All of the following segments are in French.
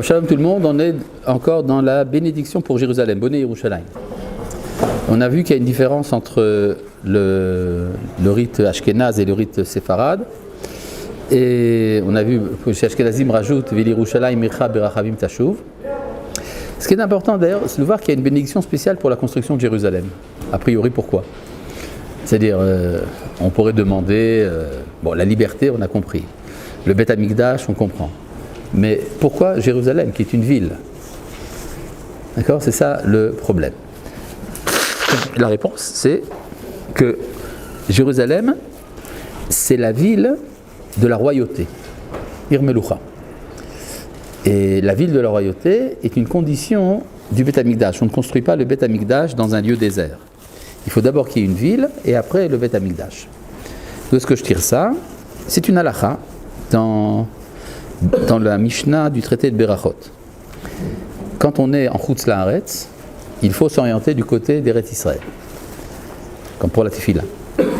Shalom tout le monde, on est encore dans la bénédiction pour Jérusalem, Boné Yerushalayim. On a vu qu'il y a une différence entre le rite ashkénaze et le rite séfarade. Et on a vu que chez Ashkenazim rajoute Vili Yerushalayim Mircha Berachavim Tashuv. Ce qui est important d'ailleurs, c'est de voir qu'il y a une bénédiction spéciale pour la construction de Jérusalem. A priori, pourquoi ? C'est-à-dire, on pourrait demander, la liberté, on a compris. Le Beth Amikdash, on comprend. Mais pourquoi Jérusalem, qui est une ville ? D'accord ? C'est ça le problème. La réponse, c'est que Jérusalem, c'est la ville de la royauté. Irmeloucha. Et la ville de la royauté est une condition du Beth Amikdash. On ne construit pas le Beth Amikdash dans un lieu désert. Il faut d'abord qu'il y ait une ville et après le Beth Amikdash. D'où est-ce que je tire ça ? C'est une halakha dans la Mishnah du traité de Berachot. Quand on est en Chutz La'aretz, il faut s'orienter du côté d'Eretz Israël, comme pour la Tefila.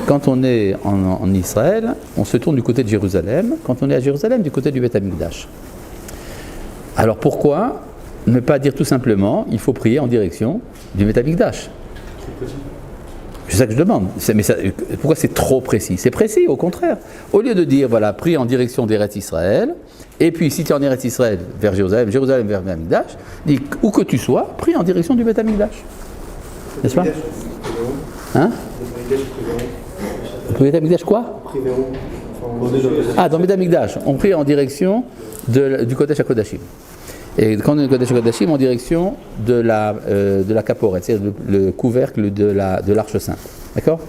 Quand on est en Israël, on se tourne du côté de Jérusalem. Quand on est à Jérusalem, du côté du Beth Amikdash. Alors pourquoi ne pas dire tout simplement, il faut prier en direction du Beth Amikdash ? C'est ça que je demande. Pourquoi c'est trop précis ? C'est précis, au contraire. Au lieu de dire, voilà, prie en direction d'Eretz Israël, et puis si tu es en Eretz Israël vers Jérusalem, Jérusalem vers Beth Amikdash, dis, où que tu sois, prie en direction du Beth Amikdash. N'est-ce pas ? Hein ? Le Beth Amikdash quoi ? Ah, dans Beth Amikdash, on prie en direction du Kodesh HaKodashim. Et quand on est au Kodesh HaKodashim, en direction de la Kaporet, c'est-à-dire le couvercle de l'Arche Sainte. D'accord ?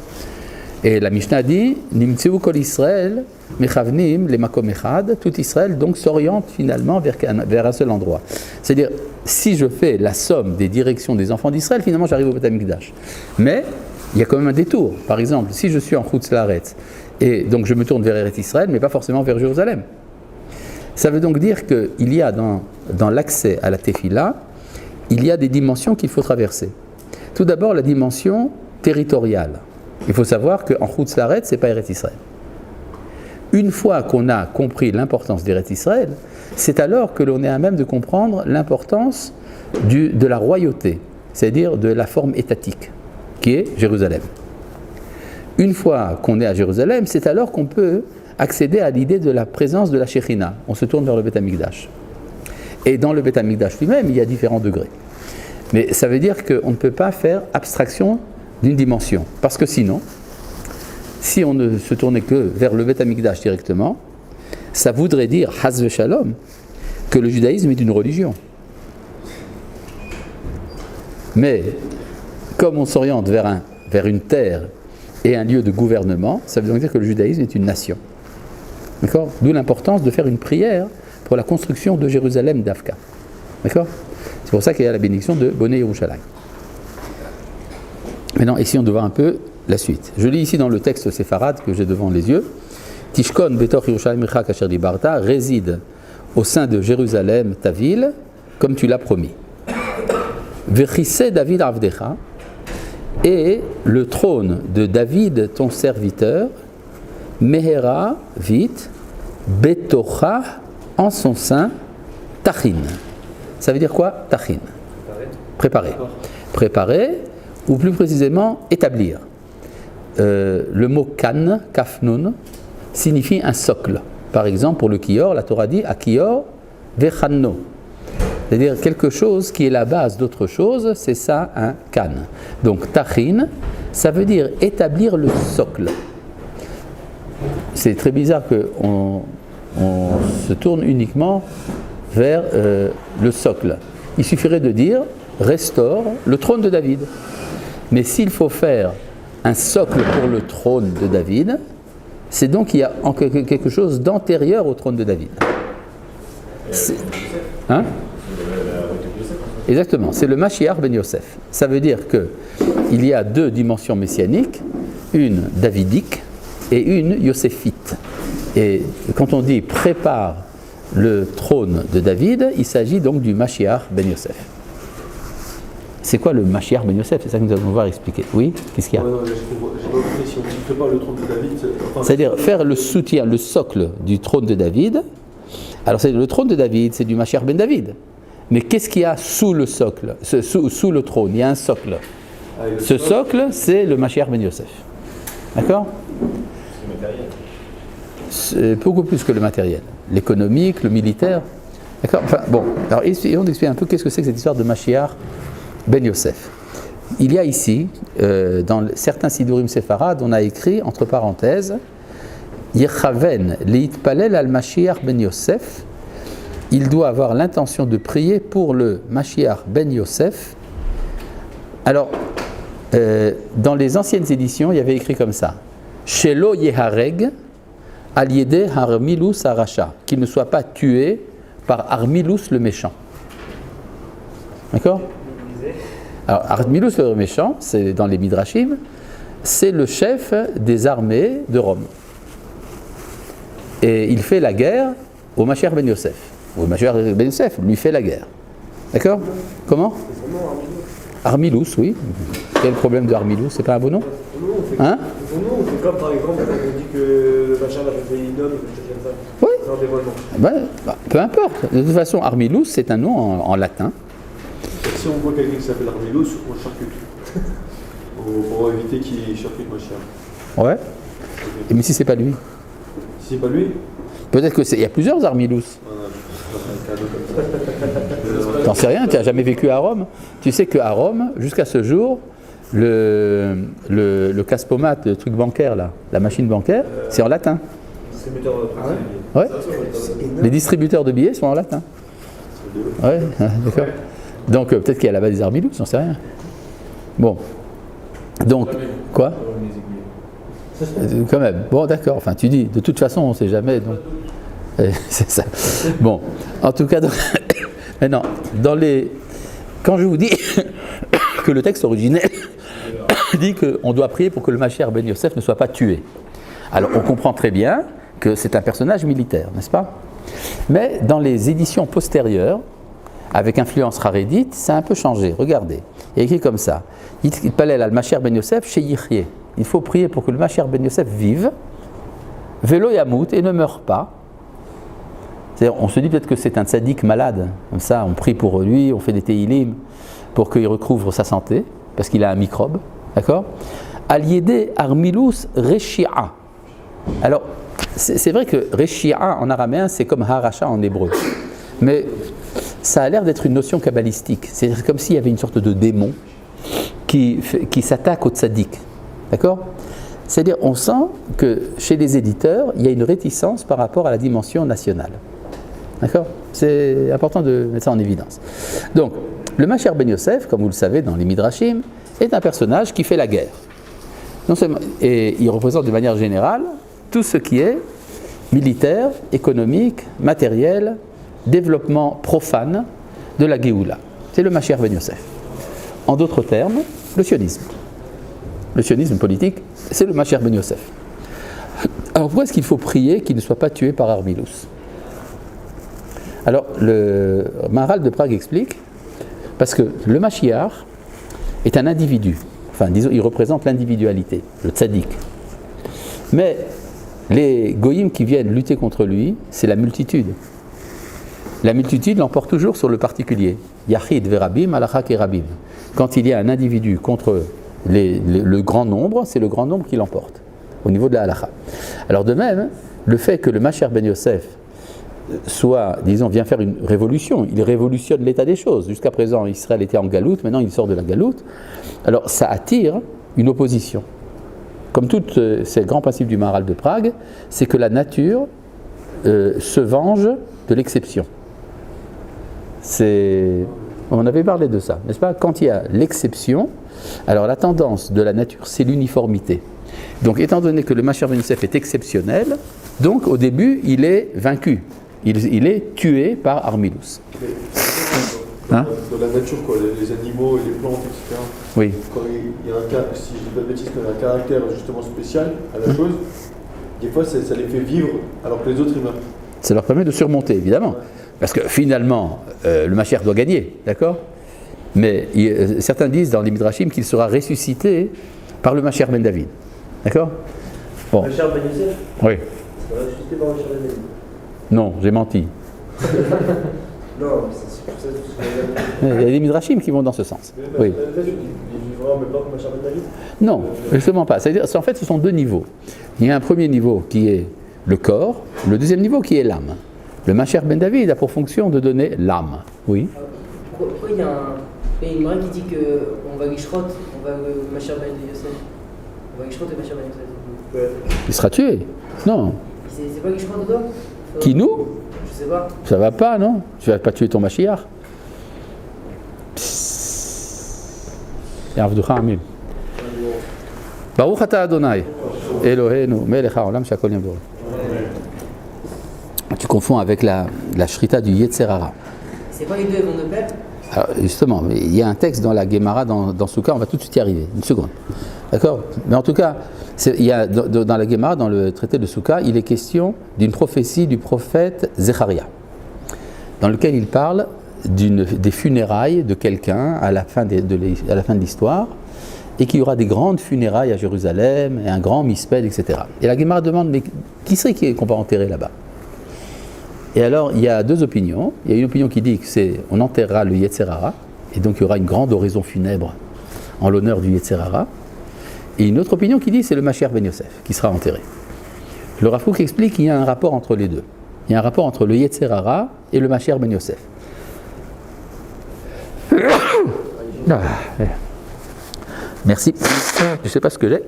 Et la Mishnah dit Nimtzeu kol Israël mechavnim le makom echad. Tout Israël donc s'oriente finalement vers un seul endroit. C'est-à-dire, si je fais la somme des directions des enfants d'Israël, finalement j'arrive au Beth Amikdash. Mais il y a quand même un détour. Par exemple, si je suis en Chutz La'aretz, et donc je me tourne vers Eretz Israël, mais pas forcément vers Jérusalem. Ça veut donc dire qu'il y a dans l'accès à la Tefila, il y a des dimensions qu'il faut traverser. Tout d'abord, la dimension territoriale. Il faut savoir qu'en Chutz La'aretz, ce n'est pas Eretz Israël. Une fois qu'on a compris l'importance d'Eretz Israël, c'est alors que l'on est à même de comprendre l'importance de la royauté, c'est-à-dire de la forme étatique, qui est Jérusalem. Une fois qu'on est à Jérusalem, c'est alors qu'on peut accéder à l'idée de la présence de la Shekhinah. On se tourne vers le Beth Amikdash. Et dans le Beth Amikdash lui-même, il y a différents degrés. Mais ça veut dire qu'on ne peut pas faire abstraction d'une dimension. Parce que sinon, si on ne se tournait que vers le Beth Amikdash directement, ça voudrait dire, Haz v'Shalom, que le judaïsme est une religion. Mais, comme on s'oriente vers une terre et un lieu de gouvernement, ça veut donc dire que le judaïsme est une nation. D'accord ? D'où l'importance de faire une prière pour la construction de Jérusalem d'Afka. D'accord ? C'est pour ça qu'il y a la bénédiction de Boné Yerushalayim. Maintenant, ici, on doit voir un peu la suite. Je lis ici dans le texte séfarade que j'ai devant les yeux. Tishkon betoch Yerushalayim micha kasher dibarta, réside au sein de Jérusalem, ta ville, comme tu l'as promis. Vechissé David avdecha, et le trône de David, ton serviteur, Mehera, vite, Betocha, en son sein, Tachin. Ça veut dire quoi, Tachin ? Préparer. Préparer, ou plus précisément, établir. Le mot kan, kafnun, signifie un socle. Par exemple, pour le kior, la Torah dit Akior vechanno. C'est-à-dire quelque chose qui est la base d'autre chose, c'est ça un kan. Donc tachin, ça veut dire établir le socle. C'est très bizarre qu'on se tourne uniquement vers le socle. Il suffirait de dire restaure le trône de David. Mais s'il faut faire un socle pour le trône de David, c'est donc qu'il y a quelque chose d'antérieur au trône de David. Hein ? Exactement, c'est le Mashiach ben Yosef. Ça veut dire qu'il y a deux dimensions messianiques, une davidique et une yoséphite. Et quand on dit prépare le trône de David, il s'agit donc du Mashiach ben Yosef. C'est quoi le Mashiach ben Yosef ? C'est ça que nous allons voir expliquer. Oui ? Qu'est-ce qu'il y a ? J'ai pas compris, si on prépare le trône de David... C'est-à-dire faire le soutien, le socle du trône de David, Alors c'est le trône de David, c'est du Mashiach ben David. Mais qu'est-ce qu'il y a sous le socle, sous le trône? Il y a un socle. Ce socle, c'est le Mashiach ben Yosef. D'accord? C'est beaucoup plus que le matériel. L'économique, le militaire. D'accord? Enfin, bon, alors essayons d'expliquer un peu qu'est-ce que c'est que cette histoire de Mashiach ben Yosef. Il y a ici, dans certains Sidurim séfarades, on a écrit, entre parenthèses, Yechaven leitpalel al Mashiach ben Yosef. Il doit avoir l'intention de prier pour le Mashiach ben Yosef. Alors, dans les anciennes éditions, il y avait écrit comme ça, Shelo Yehareg al yede Armilus Aracha, qu'il ne soit pas tué par Armilus le méchant. D'accord? Alors, Armilus le méchant, c'est dans les Midrashim, c'est le chef des armées de Rome. Et il fait la guerre au Mashiach ben Yosef. Au Mashiach ben Yosef lui fait la guerre. D'accord? Comment? Armilus, oui. Quel problème de Armilus? C'est pas un beau nom? Hein? C'est comme par exemple quand on dit que le Mashiach va faire une homme, quelque chose comme ça. Oui. C'est un dévoilement. Peu importe. De toute façon, Armilus, c'est un nom en latin. Si on voit quelqu'un qui s'appelle Armilus, on charcute. Pour éviter qu'il charcute Mashiach. Ouais. Okay. Mais si c'est pas lui? Si c'est pas lui? Peut-être qu'il y a plusieurs Armilus. T'en sais rien, tu n'as jamais vécu à Rome. Tu sais qu'à Rome, jusqu'à ce jour, le caspomat, le truc bancaire, là, la machine bancaire, c'est en latin. Ouais. Les distributeurs de billets sont en latin. Ouais, d'accord. Donc peut-être qu'il y a là-bas des Armilus, j'en sais rien. Bon. Donc, quoi? Quand même. Bon, d'accord. Enfin, tu dis, de toute façon, on ne sait jamais. Donc. C'est ça. Bon, en tout cas, maintenant, quand je vous dis que le texte originel dit qu'on doit prier pour que le Mashiach ben Yosef ne soit pas tué, alors on comprend très bien que c'est un personnage militaire, n'est-ce pas? Mais dans les éditions postérieures, avec influence harédite, ça a un peu changé. Regardez, il y a écrit comme ça. Il palel al Mashiach ben Yosef chez Yichye. Il faut prier pour que le Mashiach ben Yosef vive, velo yamout, et ne meure pas. C'est-à-dire, on se dit peut-être que c'est un tzaddik malade, comme ça, on prie pour lui, on fait des téhilim pour qu'il recouvre sa santé, parce qu'il a un microbe, d'accord? Al yede armilus reshia. Alors, c'est vrai que reshia en araméen, c'est comme haracha en hébreu, mais ça a l'air d'être une notion kabbalistique. C'est comme s'il y avait une sorte de démon qui s'attaque au tzaddik, d'accord? C'est-à-dire, on sent que chez les éditeurs, il y a une réticence par rapport à la dimension nationale. D'accord? C'est important de mettre ça en évidence. Donc, le Mashiach ben Yosef, comme vous le savez dans les Midrashim, est un personnage qui fait la guerre. Non seulement, et il représente de manière générale tout ce qui est militaire, économique, matériel, développement profane de la Géoula. C'est le Mashiach ben Yosef. En d'autres termes, le sionisme. Le sionisme politique, c'est le Mashiach ben Yosef. Alors pourquoi est-ce qu'il faut prier qu'il ne soit pas tué par Armilus? Alors le Maharal de Prague explique, parce que le Mashiach est un individu, enfin disons, il représente l'individualité, le tzaddik. Mais les goïms qui viennent lutter contre lui, c'est la multitude. La multitude l'emporte toujours sur le particulier. Yachid verabim alachak erabim. Quand il y a un individu contre le grand nombre, c'est le grand nombre qui l'emporte, au niveau de la halakha. Alors de même, le fait que le Mashiach ben Yosef vient faire une révolution, il révolutionne l'état des choses. Jusqu'à présent, Israël était en galoute, maintenant il sort de la galoute. Alors ça attire une opposition. Comme tous ces grands principes du Maharal de Prague, c'est que la nature se venge de l'exception. On avait parlé de ça, n'est-ce pas? Quand il y a l'exception, alors la tendance de la nature, c'est l'uniformité. Donc étant donné que le Mashiach ben Yosef est exceptionnel, donc au début, il est vaincu. Il est tué par Armilus. Hein? Dans la nature, quoi, les animaux et les plantes, etc. Oui. Quand il y a un cas, si je dis pas de bêtises, quand il y a un caractère justement spécial à la chose, des fois ça les fait vivre alors que les autres ils meurent. Ça leur permet de surmonter, évidemment. Ouais. Parce que finalement, le Mashiach doit gagner, d'accord? Mais certains disent dans les Midrashim qu'il sera ressuscité par le Mashiach ben David. D'accord? Bon. Le Mashiach ben Yosef? Oui. Il sera ressuscité par le Mashiach ben David. Non, j'ai menti. Non, c'est pour ça que Il y a des midrashim qui vont dans ce sens. Oui. Il vivra même pas comme Machar Ben David. Non, justement pas. C'est-à-dire, en fait, ce sont deux niveaux. Il y a un premier niveau qui est le corps, le deuxième niveau qui est l'âme. Le Mashiach Ben David a pour fonction de donner l'âme. Oui. Pourquoi il y a une marque qui dit qu'on va Gishrot, on va Machar Ben Yosef. On va Gishrot et Machar Ben Yosef. Il sera tué. Non. C'est pas Gishrot dedans Qui nous? Je sais pas. Ça va pas, non? Tu vas pas tuer ton Mashiach. Yavducha Amim. Baruch ata Adonai, Eloheinu, melech haolam shakol yam v'orah. Tu confonds avec la shrita du Yetzer Hara. C'est pas les deux, elles vont de pair? Alors, justement, il y a un texte dans la Gemara, dans Souka, on va tout de suite y arriver. Une seconde. D'accord? Mais en tout cas, il y a, dans la Gemara, dans le traité de Souka, il est question d'une prophétie du prophète Zecharia, dans lequel il parle des funérailles de quelqu'un à la fin de l'histoire, et qu'il y aura des grandes funérailles à Jérusalem, et un grand misped, etc. Et la Gemara demande, mais qui serait qu'on va enterrer là-bas? Et alors, il y a deux opinions. Il y a une opinion qui dit qu'on enterrera le Yetzer Hara, et donc il y aura une grande oraison funèbre en l'honneur du Yetzer Hara. Et une autre opinion qui dit que c'est le Mashiach Ben Yosef qui sera enterré. Le Rav Kook explique qu'il y a un rapport entre les deux. Il y a un rapport entre le Yetzer Hara et le Mashiach Ben Yosef. Merci. Je ne sais pas ce que j'ai.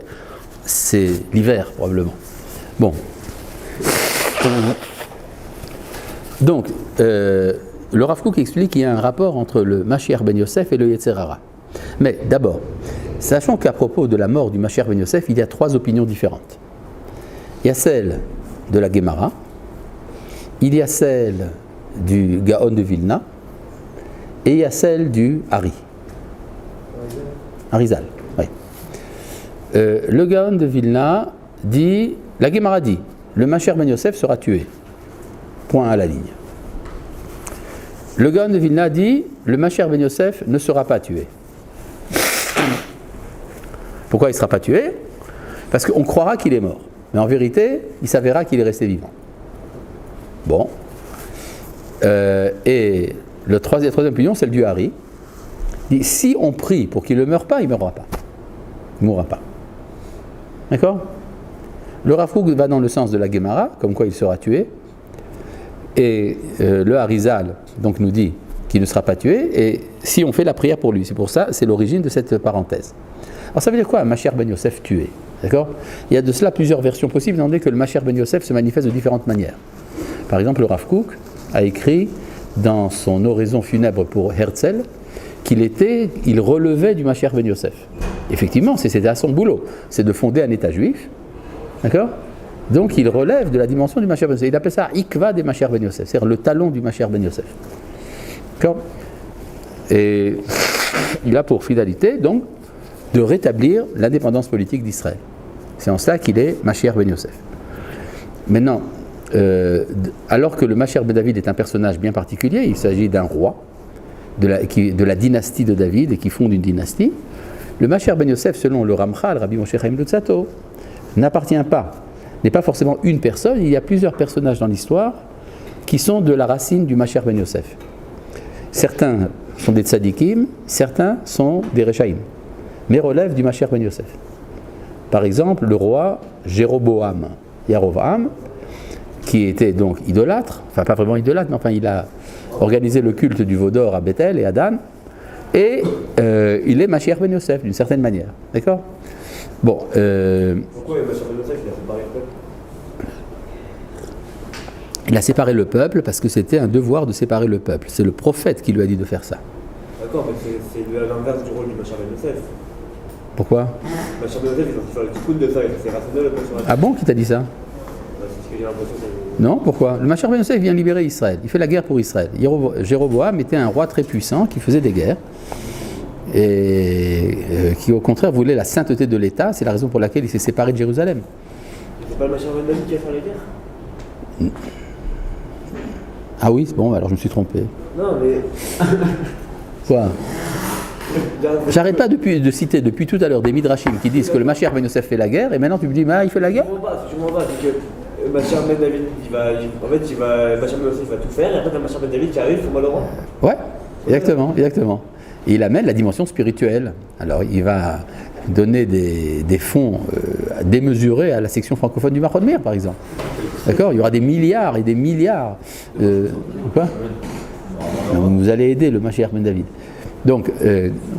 C'est l'hiver, probablement. Bon. Donc, le Rav Kook explique qu'il y a un rapport entre le Mashiach Ben Yosef et le Yetzer Hara. Mais d'abord, sachons qu'à propos de la mort du Mashiach Ben Yosef, il y a trois opinions différentes. Il y a celle de la Gemara, il y a celle du Gaon de Vilna, et il y a celle du Hari. Arizal, oui. Le Gaon de Vilna dit, la Gemara dit, le Mashiach Ben Yosef sera tué. Point à la ligne. Le Gaon de Vilna dit, le Mashiach Ben Yosef ne sera pas tué. Pourquoi il ne sera pas tué? Parce qu'on croira qu'il est mort. Mais en vérité, il s'avérera qu'il est resté vivant. Bon. Et la troisième opinion, celle du Hari, dit, si on prie pour qu'il ne meure pas, il ne mourra pas. Il ne mourra pas. D'accord? Le Rav Kook va dans le sens de la Gemara, comme quoi il sera tué. Et le Harizal donc, nous dit qu'il ne sera pas tué, et si on fait la prière pour lui, c'est pour ça, c'est l'origine de cette parenthèse. Alors ça veut dire quoi, un Mashiach Ben Yosef tué? D'accord? Il y a de cela plusieurs versions possibles, étant donné que le Mashiach Ben Yosef se manifeste de différentes manières. Par exemple, le Rav Kook a écrit dans son oraison funèbre pour Herzl qu'il relevait du Mashiach Ben Yosef. Effectivement, c'était à son boulot, c'est de fonder un État juif, d'accord? Donc il relève de la dimension du Mashiach Ben Yosef. Il appelle ça Ikva des Mashiach Ben Yosef, c'est-à-dire le talon du Mashiach Ben Yosef. D'accord? Et il a pour finalité, donc, de rétablir l'indépendance politique d'Israël. C'est en cela qu'il est Mashiach Ben Yosef. Maintenant, alors que le Mashiach Ben David est un personnage bien particulier, il s'agit d'un roi de la dynastie de David et qui fonde une dynastie, le Mashiach Ben Yosef, selon le Ramchal, Rabbi Moshe Chaim Luzzatto, n'est pas forcément une personne, il y a plusieurs personnages dans l'histoire qui sont de la racine du Mashiach Ben Yosef. Certains sont des tzadikim, certains sont des rechaïm, mais relèvent du Mashiach Ben Yosef. Par exemple, le roi Jéroboam, Yarovam, qui était donc idolâtre, enfin pas vraiment idolâtre, mais enfin il a organisé le culte du veau d'or à Bethel et à Dan, et il est Mashiach Ben Yosef d'une certaine manière, d'accord? Bon. Pourquoi Mashiach Ben Yosef il a séparé le peuple? Il a séparé le peuple parce que c'était un devoir de séparer le peuple. C'est le prophète qui lui a dit de faire ça. D'accord, mais c'est l'inverse du rôle du Mashiach Ben Yosef. Pourquoi? Mashiach Ben Yosef, il faut faire le tikkun de ça, c'est rationnel. Ah bon, qui t'a dit ça? C'est ce que j'ai l'impression. Non, pourquoi? Le Mashiach Ben Yosef vient libérer Israël. Il fait la guerre pour Israël. Jéroboam était un roi très puissant qui faisait des guerres et qui au contraire voulait la sainteté de l'État. C'est la raison pour laquelle il s'est séparé de Jérusalem. C'est pas le Mashiach Ben David qui a fait les guerres? Ah oui, bon, alors je me suis trompé. Non, mais. Quoi? J'arrête pas de citer depuis tout à l'heure des midrashim qui disent que le Mashiach Ben Yosef fait la guerre, et maintenant tu me dis, mais il fait la guerre? Je comprends pas, c'est que Bachar Ben David, Bachar Ben Yosef va tout faire, et après, t'as Bachar Ben David qui arrive, il faut malheureux. Ouais, exactement, exactement. Et il amène la dimension spirituelle. Alors, il va donner des fonds démesurés à la section francophone du Mar Mer, par exemple. D'accord? Il y aura des milliards et des milliards. Quoi? Donc, vous allez aider le Mashiach Ben David. Donc,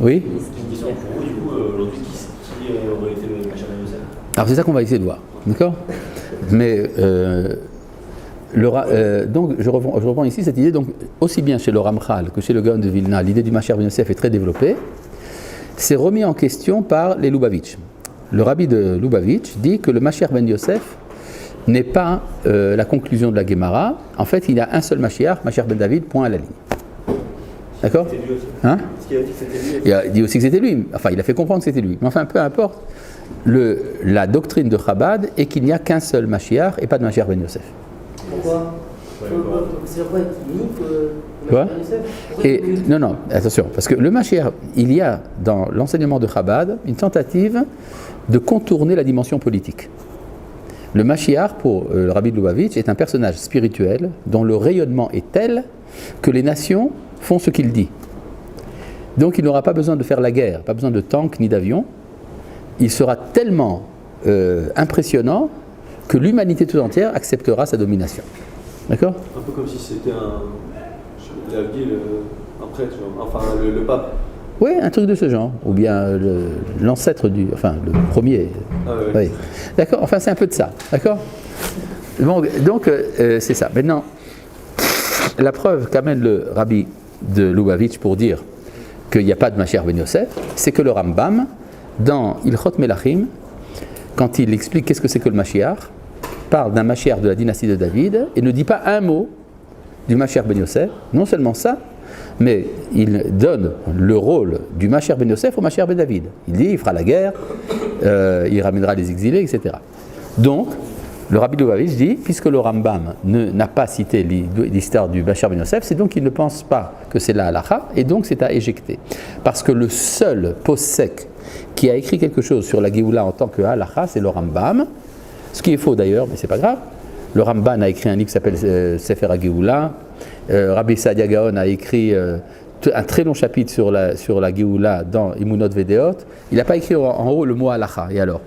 oui? Une question pour vous, du coup, aujourd'hui, qui aurait été le Bachar Ben Yosef? Alors, c'est ça qu'on va essayer de voir. D'accord? Mais donc je reprends ici cette idée, donc aussi bien chez le Ramchal que chez le Gaon de Vilna, l'idée du Mashiach Ben Yosef est très développée. C'est remis en question par les Lubavitch. Le rabbi de Lubavitch dit que le Mashiach Ben Yosef n'est pas la conclusion de la Gemara. En fait, il y a un seul Mashiach, Mashiach Ben David, point à la ligne. D'accord? C'était lui aussi. Hein? Parce qu'il a dit que c'était lui. Il a dit aussi que c'était lui. Enfin, il a fait comprendre que c'était lui. Mais enfin, peu importe. La doctrine de Chabad est qu'il n'y a qu'un seul Mashiach et pas de Mashiach Ben Yosef. Pourquoi? C'est pourquoi il unique Quoi? Yosef? Et non, attention, parce que le Mashiach, il y a dans l'enseignement de Chabad une tentative de contourner la dimension politique. Le Mashiach, pour le rabbi de Lubavitch, est un personnage spirituel dont le rayonnement est tel que les nations font ce qu'il dit. Donc il n'aura pas besoin de faire la guerre, pas besoin de tanks ni d'avions. Il sera tellement impressionnant que l'humanité tout entière acceptera sa domination. D'accord? Un peu comme si c'était un prêtre, enfin le pape. Oui, un truc de ce genre, ou bien l'ancêtre le premier. Ah ouais. Oui. D'accord? Enfin, c'est un peu de ça. D'accord? Bon, donc, c'est ça. Maintenant, la preuve qu'amène le rabbi de Lubavitch pour dire qu'il n'y a pas de Mashiach Ben Yosef, c'est que le Rambam, dans Ilchot Melachim, quand il explique qu'est-ce que c'est que le Mashiach, parle d'un Mashiach de la dynastie de David et ne dit pas un mot du Mashiach Ben Yosef. Non seulement ça, mais il donne le rôle du Mashiach Ben Yosef au Mashiach Ben David. Il dit, il fera la guerre, il ramènera les exilés, etc. Donc, le rabbi de Lubavitch dit, puisque le Rambam n'a pas cité l'histoire du Mashiach Ben Yosef, c'est donc qu'il ne pense pas que c'est la halacha, et donc c'est à éjecter. Parce que le seul posek qui a écrit quelque chose sur la Géoula en tant que halacha, c'est le Rambam, ce qui est faux d'ailleurs, mais c'est pas grave. Le Ramban a écrit un livre qui s'appelle Sefer HaGeoula. Rabbi Saadia Gaon a écrit un très long chapitre sur la Géoula dans Imunot Vedeot. Il n'a pas écrit en haut le mot halacha. Et alors?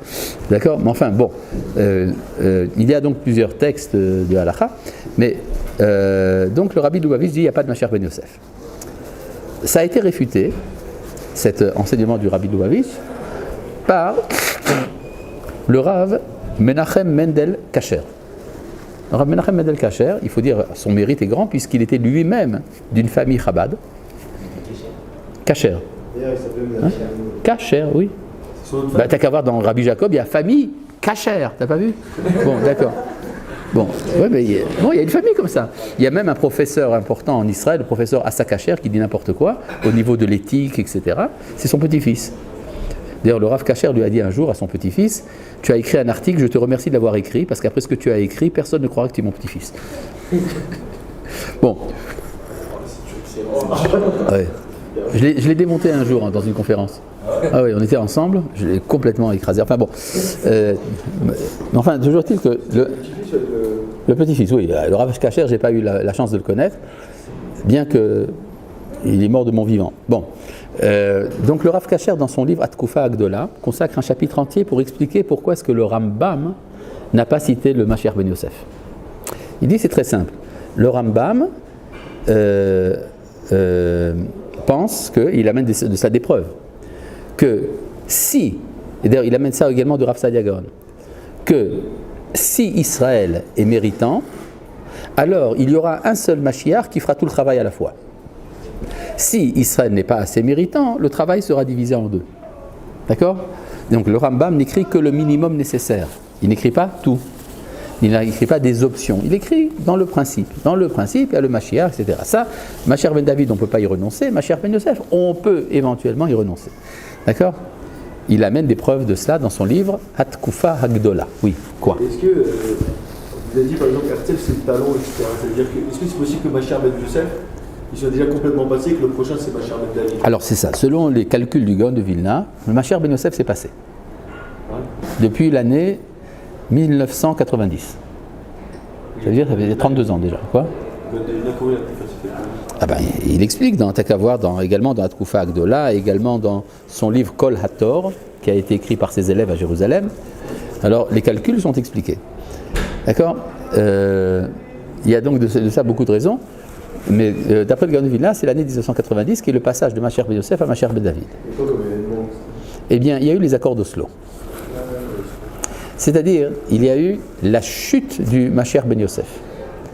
D'accord? Mais enfin, bon. Il y a donc plusieurs textes de halacha. Mais donc le rabbi de Lubavitch dit qu'il n'y a pas de Mashiach Ben Yosef. Ça a été réfuté, cet enseignement du rabbi de Lubavitch, par le Rav Menachem Mendel Kasher. Le Rav Menachem Mendel Kasher, il faut dire, son mérite est grand puisqu'il était lui-même d'une famille Chabad. Kasher. D'ailleurs, il s'appelle Menachem. Kasher, oui. Bah, t'as qu'à voir dans Rabbi Jacob, il y a famille Kasher, t'as pas vu? Bon, d'accord. Bon, ouais, mais il y a une famille comme ça. Il y a même un professeur important en Israël, le professeur Asa Kasher, qui dit n'importe quoi au niveau de l'éthique, etc. C'est son petit-fils. D'ailleurs, le Rav Kasher lui a dit un jour à son petit-fils, tu as écrit un article, je te remercie de l'avoir écrit, parce qu'après ce que tu as écrit, personne ne croira que tu es mon petit-fils. Bon. Ouais. Je l'ai démonté un jour dans une conférence. Ah oui, on était ensemble, je l'ai complètement écrasé. Enfin bon. Enfin, toujours est-il que le petit-fils, oui, le Rav Kasher, j'ai pas eu la chance de le connaître, bien que il est mort de mon vivant. Bon. Donc le Rav Kasher, dans son livre Atkufa Agdola, consacre un chapitre entier pour expliquer pourquoi est-ce que le Rambam n'a pas cité le Mashiach Ben Yosef. Il dit c'est très simple. Le Rambam pense qu'il amène de ça des preuves. Que si, et d'ailleurs il amène ça également de Rav Saadia Gaon, que si Israël est méritant, alors il y aura un seul Mashiach qui fera tout le travail à la fois. Si Israël n'est pas assez méritant, le travail sera divisé en deux. D'accord? Donc le Rambam n'écrit que le minimum nécessaire. Il n'écrit pas tout. Il n'écrit pas des options. Il écrit dans le principe. Dans le principe, il y a le Mashiach, etc. Ça, Mashiach Ben David, on ne peut pas y renoncer. Mashiach Ben Yosef, on peut éventuellement y renoncer. D'accord? Il amène des preuves de cela dans son livre Hatkufa Hagdola. Oui, quoi? Est-ce que, vous avez dit par exemple Herzl c'est le talon, etc. C'est-à-dire que, est-ce que c'est possible que Mashiach Ben Yosef il soit déjà complètement passé et que le prochain c'est Mashiach Ben David? Alors c'est ça. Selon les calculs du Gaon de Vilna, le Mashiach Ben Yosef s'est passé. Ouais. Depuis l'année 1990. Ça veut dire ça fait 32 ans déjà. Quoi? Ah ben, il explique dans T'as qu'à voir également dans Atkufa Agdola, également dans son livre Kol Hator, qui a été écrit par ses élèves à Jérusalem. Alors, les calculs sont expliqués. D'accord? Il y a donc de ça beaucoup de raisons. Mais d'après le Gaon de Vilna, c'est l'année 1990 qui est le passage de Mashiach ben Yosef à Mashiach ben David. Eh bien, il y a eu les accords d'Oslo. C'est-à-dire, il y a eu la chute du Mashiach ben Yosef.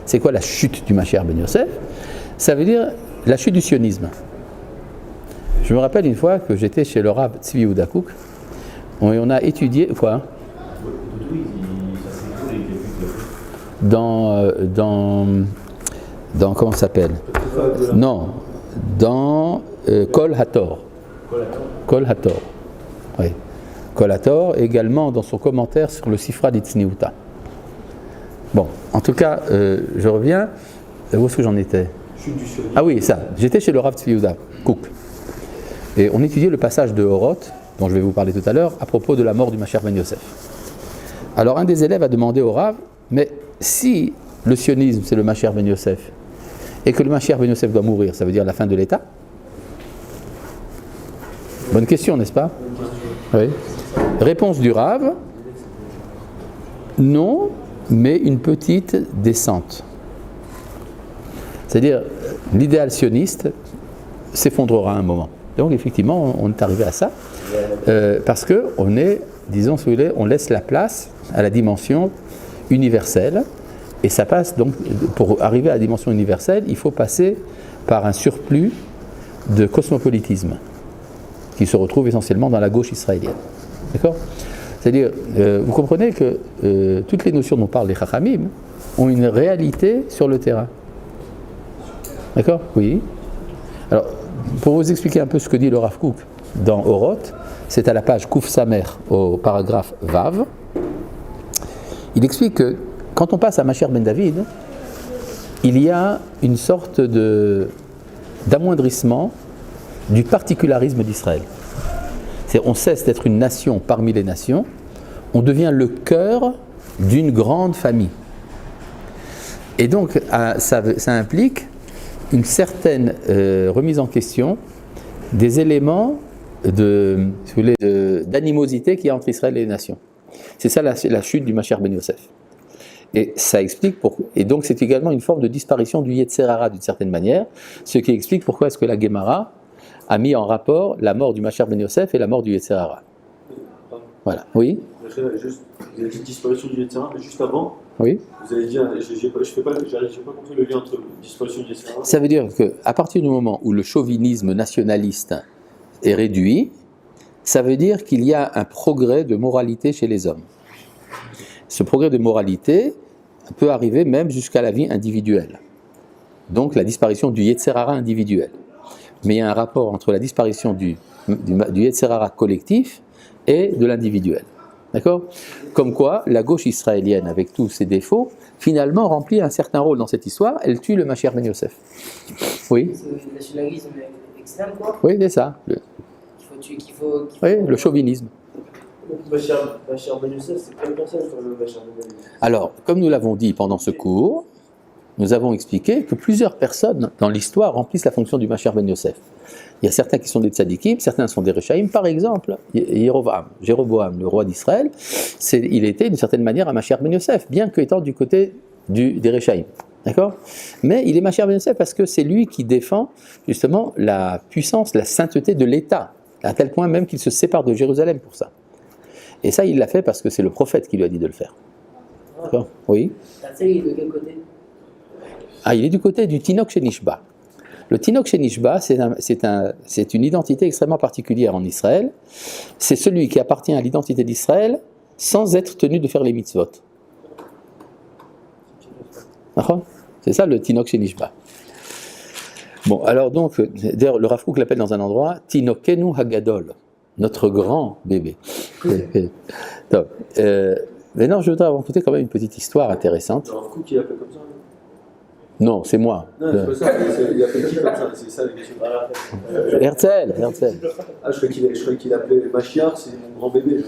C'est quoi la chute du Mashiach ben Yosef? Ça veut dire la chute du sionisme. Je me rappelle une fois que j'étais chez le Rav Tzvi Yehuda Kook, et on a étudié quoi? Dans comment ça s'appelle? Non, dans Kol Hator. Kol Hator. Oui. Kol Hator, également dans son commentaire sur le Sifra d'Itzniuta. Bon, en tout cas, je reviens. Où est-ce que j'en étais? Ah oui, ça. J'étais chez le Rav Tzvi Yehuda Kook. Et on étudiait le passage de Horoth, dont je vais vous parler tout à l'heure, à propos de la mort du Mashiach ben Yosef. Alors un des élèves a demandé au Rav, mais si le sionisme c'est le Mashiach ben Yosef, et que le Mashiach ben Yosef doit mourir, ça veut dire la fin de l'État? Bonne question, n'est-ce pas? Oui. Réponse du Rav, non, mais une petite descente. C'est-à-dire, l'idéal sioniste s'effondrera à un moment. Donc effectivement, on est arrivé à ça, parce qu'on est, disons, si vous voulez, on laisse la place à la dimension universelle, et ça passe donc, pour arriver à la dimension universelle, il faut passer par un surplus de cosmopolitisme, qui se retrouve essentiellement dans la gauche israélienne. D'accord? C'est-à-dire, vous comprenez que toutes les notions dont parlent les Chachamim ont une réalité sur le terrain. D'accord? Oui. Alors, pour vous expliquer un peu ce que dit le Rav Kook dans Horoth, c'est à la page Kouf Samer au paragraphe Vav. Il explique que quand on passe à Mashiach ben David, il y a une sorte d'amoindrissement du particularisme d'Israël. On cesse d'être une nation parmi les nations, on devient le cœur d'une grande famille. Et donc, ça implique une certaine remise en question des éléments d'animosité qu'il y a entre Israël et les nations. C'est ça la chute du Mashiach ben Yosef. Et ça explique pourquoi. Et donc c'est également une forme de disparition du Yetzer Hara d'une certaine manière, ce qui explique pourquoi est-ce que la Gemara a mis en rapport la mort du Mashiach ben Yosef et la mort du Yetzer Hara. Voilà. Oui. Vous avez dit disparition du Yetzer Hara, mais juste avant. Oui. Vous avez dit, je n'ai pas compris le lien entre disparition du Yetzer Hara. Ça veut dire qu'à partir du moment où le chauvinisme nationaliste est réduit, ça veut dire qu'il y a un progrès de moralité chez les hommes. Ce progrès de moralité peut arriver même jusqu'à la vie individuelle. Donc la disparition du Yetzer Hara individuel. Mais il y a un rapport entre la disparition du Yetzer Hara collectif et de l'individuel. D'accord? Comme quoi, la gauche israélienne, avec tous ses défauts, finalement remplit un certain rôle dans cette histoire. Elle tue le Mashiach ben Yosef. Oui? C'est le nationalisme extrême, quoi. Oui, c'est ça. Oui, le chauvinisme. Mashiach ben Yosef, c'est quelle personne comme le Mashiach ben David? Alors, comme nous l'avons dit pendant ce cours, nous avons expliqué que plusieurs personnes dans l'histoire remplissent la fonction du Mashiach ben Yosef. Il y a certains qui sont des tzadikim, certains sont des rechaïm. Par exemple, Jéroboam, le roi d'Israël, il était d'une certaine manière un Mashiach ben Yosef, bien qu'étant du côté des rechaïm. D'accord? Mais il est Mashiach ben Yosef parce que c'est lui qui défend justement la puissance, la sainteté de l'État, à tel point même qu'il se sépare de Jérusalem pour ça. Et ça, il l'a fait parce que c'est le prophète qui lui a dit de le faire. D'accord? Oui? Il est de quel côté? Ah, il est du côté du Tinok Shenishba. Le Tinok Shenishba, c'est une identité extrêmement particulière en Israël. C'est celui qui appartient à l'identité d'Israël sans être tenu de faire les mitzvot. D'accord? C'est ça le Tinok Shenishba. Bon, alors donc, d'ailleurs, le Rav Kook l'appelle dans un endroit Tinokenu Hagadol, notre grand bébé. Donc, maintenant, je voudrais raconter quand même une petite histoire intéressante. Le Rav Kook, il l'appelle comme ça? Non, c'est moi. Non, c'est pas ça, il appelle qui comme ça? C'est ça la question. Herzl. Ah, je croyais qu'il appelait Mashiach, c'est mon grand bébé.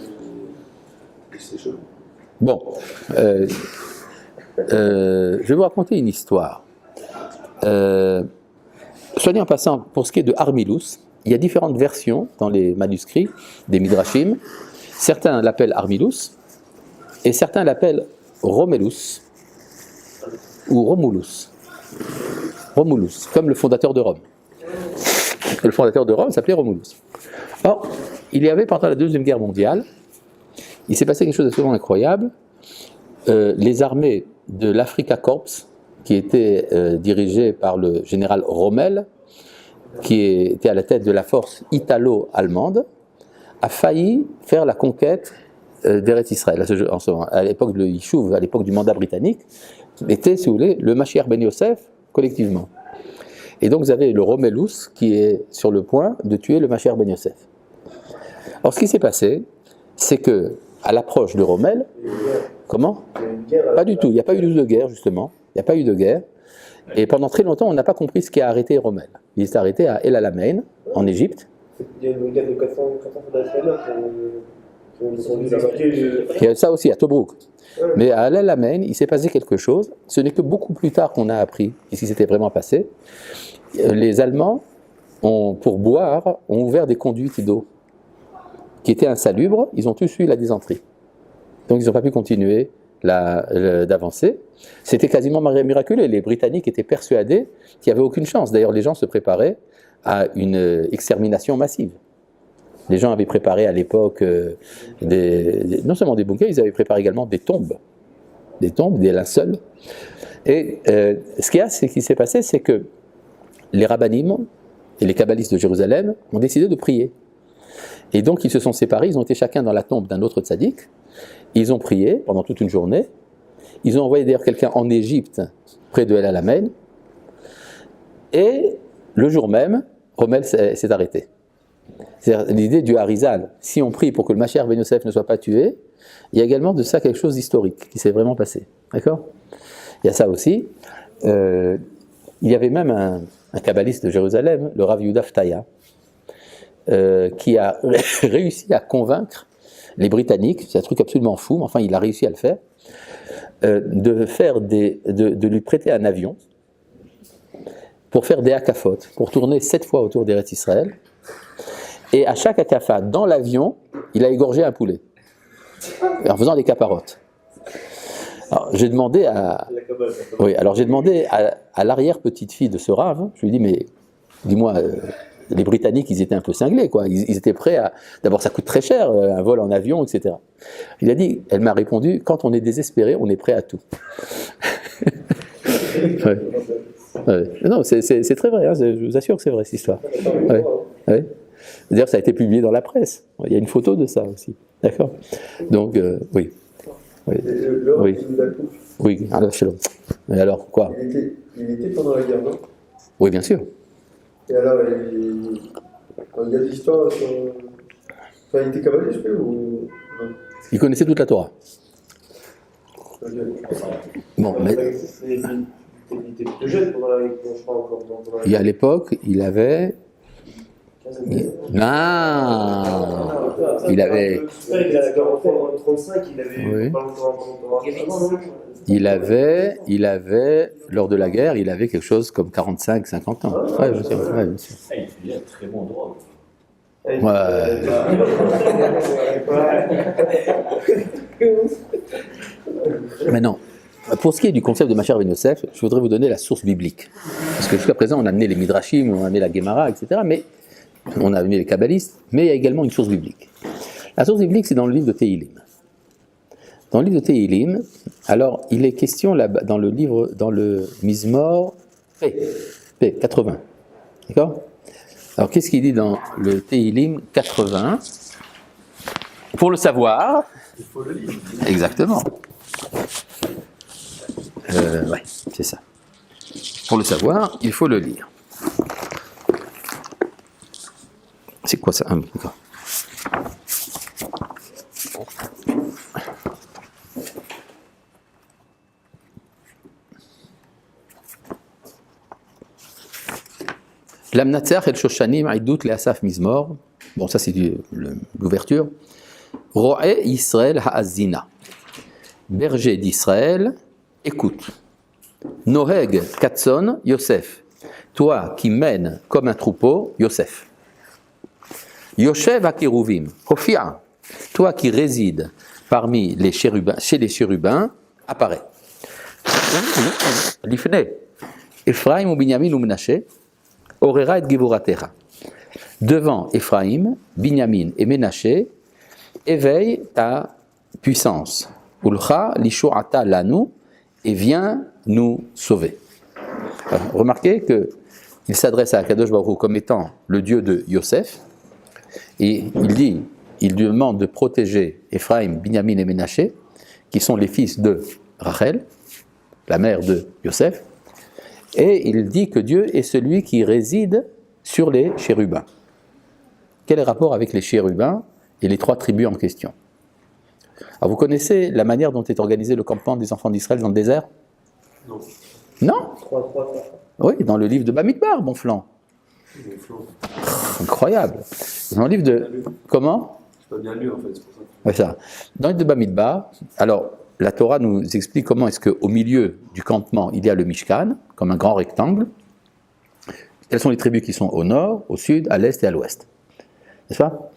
C'est chaud. Bon, Je vais vous raconter une histoire. Soit dit en passant, pour ce qui est de Armilus, il y a différentes versions dans les manuscrits des Midrashim. Certains l'appellent Armilus et certains l'appellent Romulus ou Romulus. Romulus, comme le fondateur de Rome. Le fondateur de Rome s'appelait Romulus. Or, il y avait pendant la Deuxième Guerre mondiale, il s'est passé quelque chose d'absolument incroyable. Les armées de l'Africa Corps, qui était dirigée par le général Rommel, qui était à la tête de la force italo-allemande, a failli faire la conquête d'Eretz Israël. À l'époque de Yishuv, à l'époque du mandat britannique, était, si vous voulez, le Mashiach ben Yosef collectivement. Et donc vous avez le Romulus qui est sur le point de tuer le Mashiach ben Yosef. Alors ce qui s'est passé, c'est que à l'approche de Rommel, comment ? Pas du tout, il n'y a pas eu de guerre justement, il n'y a pas eu de guerre. Et pendant très longtemps, on n'a pas compris ce qui a arrêté Rommel. Il s'est arrêté à El Alamein, en Égypte. Il y a une guerre de 400 soldats israéliens qui ont dû là-bas. Il y a ça aussi à Tobrouk. Mais à El Alamein, il s'est passé quelque chose. Ce n'est que beaucoup plus tard qu'on a appris ce qui s'était vraiment passé. Les Allemands, pour boire, ont ouvert des conduites d'eau qui étaient insalubres. Ils ont tous eu la dysenterie. Donc ils n'ont pas pu continuer d'avancer. C'était quasiment miraculeux. Les Britanniques étaient persuadés qu'il n'y avait aucune chance. D'ailleurs, les gens se préparaient à une extermination massive. Les gens avaient préparé à l'époque non seulement des bunkers, ils avaient préparé également des tombes, des linceuls. Et ce qui s'est passé, c'est que les rabbinim et les kabbalistes de Jérusalem ont décidé de prier. Et donc ils se sont séparés, ils ont été chacun dans la tombe d'un autre tzaddik, ils ont prié pendant toute une journée, ils ont envoyé d'ailleurs quelqu'un en Égypte, près de El Alamein, et le jour même, Rommel s'est arrêté. C'est l'idée du Harizal. Si on prie pour que le Mashiach ben Yosef ne soit pas tué, il y a également de ça quelque chose d'historique qui s'est vraiment passé. D'accord ? Il y a ça aussi. Il y avait même un kabbaliste de Jérusalem, le Rav Yehuda Ftaya, qui a réussi à convaincre les Britanniques, c'est un truc absolument fou, mais enfin il a réussi à le faire, de lui prêter un avion pour faire des hakafot, pour tourner 7 fois autour d'Eretz Israël. Et à chaque hakafa, dans l'avion, il a égorgé un poulet, en faisant des caparottes. Alors, j'ai demandé à l'arrière-petite-fille de ce rave, je lui ai dit, mais dis-moi, les Britanniques, ils étaient un peu cinglés, quoi. Ils étaient prêts à... D'abord, ça coûte très cher, un vol en avion, etc. Il a dit, elle m'a répondu, quand on est désespéré, on est prêt à tout. Ouais. Ouais. Non, c'est très vrai, hein, je vous assure que c'est vrai, cette histoire. Ouais. Ouais. D'ailleurs, ça a été publié dans la presse. Il y a une photo de ça aussi. D'accord ? Donc, oui. Oui. Oui. Oui, alors, shalom. Mais alors, quoi ? Il était pendant la guerre, non ? Oui, bien sûr. Et alors, il y a des histoires sur... Enfin, il était kabbaliste, ou non ? Il connaissait toute la Torah. Bon, mais... Il était plus jeune pendant la guerre, je crois encore. Et à l'époque, il avait... Non, il avait... En 35, il avait, lors de la guerre, il avait quelque chose comme 45-50 ans. Ouais, je sais. Ouais, bien sûr. Il a un très bon droit. Maintenant, pour ce qui est du concept de Mashiach ben Yosef, je voudrais vous donner la source biblique. Parce que jusqu'à présent, on a amené les Midrashim, on a amené la Gemara, etc. Mais on a amené les kabbalistes, mais il y a également une source biblique. La source biblique, c'est dans le livre de Tehilim. Dans le livre de Tehilim, alors il est question là, dans le Mizmor P 80. D'accord ? Alors qu'est-ce qu'il dit dans le Tehilim 80 ? Pour le savoir, il faut le lire. Exactement. Ouais, c'est ça. Pour le savoir, il faut le lire. C'est quoi ça ? D'accord. L'Amnatzer el Shoshanim Aïdout le Asaf Mizmor. Bon, ça c'est l'ouverture. Ro'e Israël Ha'azina. Berger d'Israël, écoute. Noheg Katson Yosef, toi qui mènes comme un troupeau, Yosef. Yoshev Akeruvim, Hofia, toi qui résides parmi les chérubins, chez les chérubins, apparaît. Lifne, Ephraim ou Binyamin ou Menaché, Orera et Givoratecha. Devant Ephraim, Binyamin et Menaché, éveille ta puissance. Ulcha lishu'ata lanu, et viens nous sauver. Alors, remarquez qu'il s'adresse à Akadosh Baruch Hu comme étant le Dieu de Yosef, et il lui demande de protéger Ephraim, Binyamin et Menaché, qui sont les fils de Rachel, la mère de Yosef, et il dit que Dieu est celui qui réside sur les chérubins. Quel est le rapport avec les chérubins et les 3 tribus en question? Alors vous connaissez la manière dont est organisé le campement des enfants d'Israël dans le désert? Non. Non? 3. Oui, dans le livre de Bamidbar, bon flanc. Incroyable. Dans le livre de... Comment? C'est pas bien lu en fait, c'est pour ça. Ouais, ça. Dans le livre de Bamidbar, alors la Torah nous explique comment est-ce qu'au milieu du campement, il y a le Mishkan, comme un grand rectangle. Quelles sont les tribus qui sont au nord, au sud, à l'est et à l'ouest? N'est-ce pas?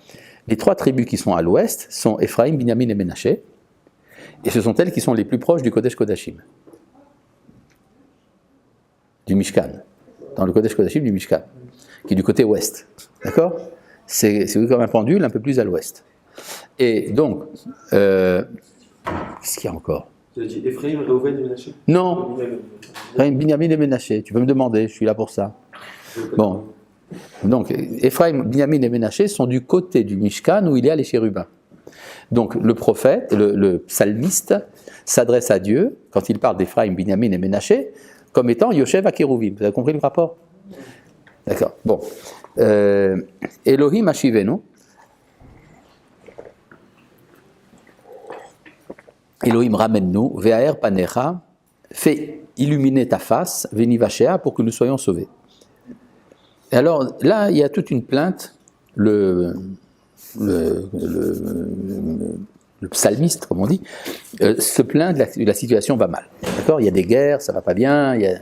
Les 3 tribus qui sont à l'ouest sont Ephraim, Binyamin et Menaché, et ce sont elles qui sont les plus proches du Kodesh Kodashim, du Mishkan, dans le Kodesh Kodashim du Mishkan, qui est du côté ouest. D'accord? C'est comme un pendule un peu plus à l'ouest. Et donc, qu'est-ce qu'il y a encore? Tu as dit Ephraim, Reuven et Menaché? Non, Ephraim, Binyamin et Menaché, tu peux me demander, je suis là pour ça. Bon. Donc, Ephraim, Binyamin et Menaché sont du côté du Mishkan où il y a les chérubins. Donc, le prophète, le psalmiste, s'adresse à Dieu, quand il parle d'Ephraim, Binyamin et Menaché, comme étant Yoshev Akeruvim. Vous avez compris le rapport? D'accord. Bon. Elohim Ashivenu. Elohim ramène-nous. Ve'aer panecha. Fais illuminer ta face. Venivashea, pour que nous soyons sauvés. Et alors, là, il y a toute une plainte. Le psalmiste, comme on dit, se plaint de la situation va mal. D'accord? Il y a des guerres, ça va pas bien, il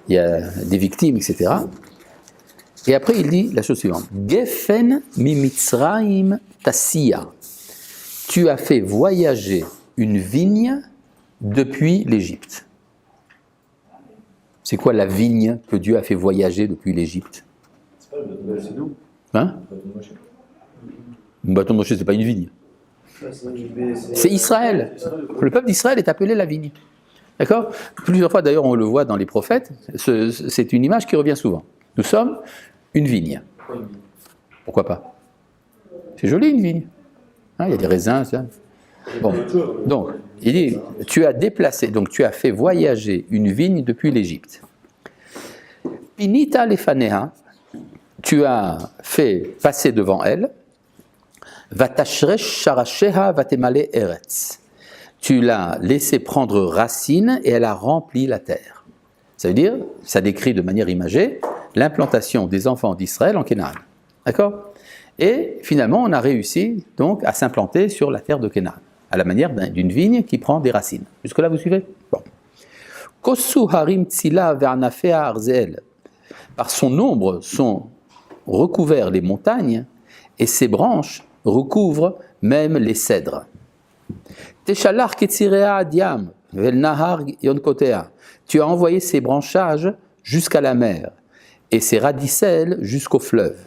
y a des victimes, etc. Et après, il dit la chose suivante. Gefen mi Mitzraim tasiya. Tu as fait voyager une vigne depuis l'Égypte. C'est quoi la vigne que Dieu a fait voyager depuis l'Égypte? C'est nous. Hein? Le bâton de Moshe, c'est pas une vigne. C'est Israël. Le peuple d'Israël est appelé la vigne. D'accord? Plusieurs fois, d'ailleurs, on le voit dans les prophètes. C'est une image qui revient souvent. Nous sommes une vigne. Pourquoi pas? C'est joli, une vigne. Hein, il y a des raisins, ça. Bon. Donc, il dit, tu as déplacé, donc tu as fait voyager une vigne depuis l'Égypte. Pinita lefaneha, tu as fait passer devant elle. Vatashresh sharasheha vatemale eretz. Tu l'as laissé prendre racine et elle a rempli la terre. Ça veut dire, ça décrit de manière imagée l'implantation des enfants d'Israël en Canaan. D'accord? Et finalement, on a réussi donc à s'implanter sur la terre de Canaan, à la manière d'une vigne qui prend des racines. Jusque-là, vous suivez? Bon. Kosu harim tsila ve'anafea arzel. Par son ombre sont recouverts les montagnes et ses branches recouvrent même les cèdres. Teshalach ketzirea adiam vel nahar yonkotea. Tu as envoyé ses branchages jusqu'à la mer et ses radicelles jusqu'au fleuve.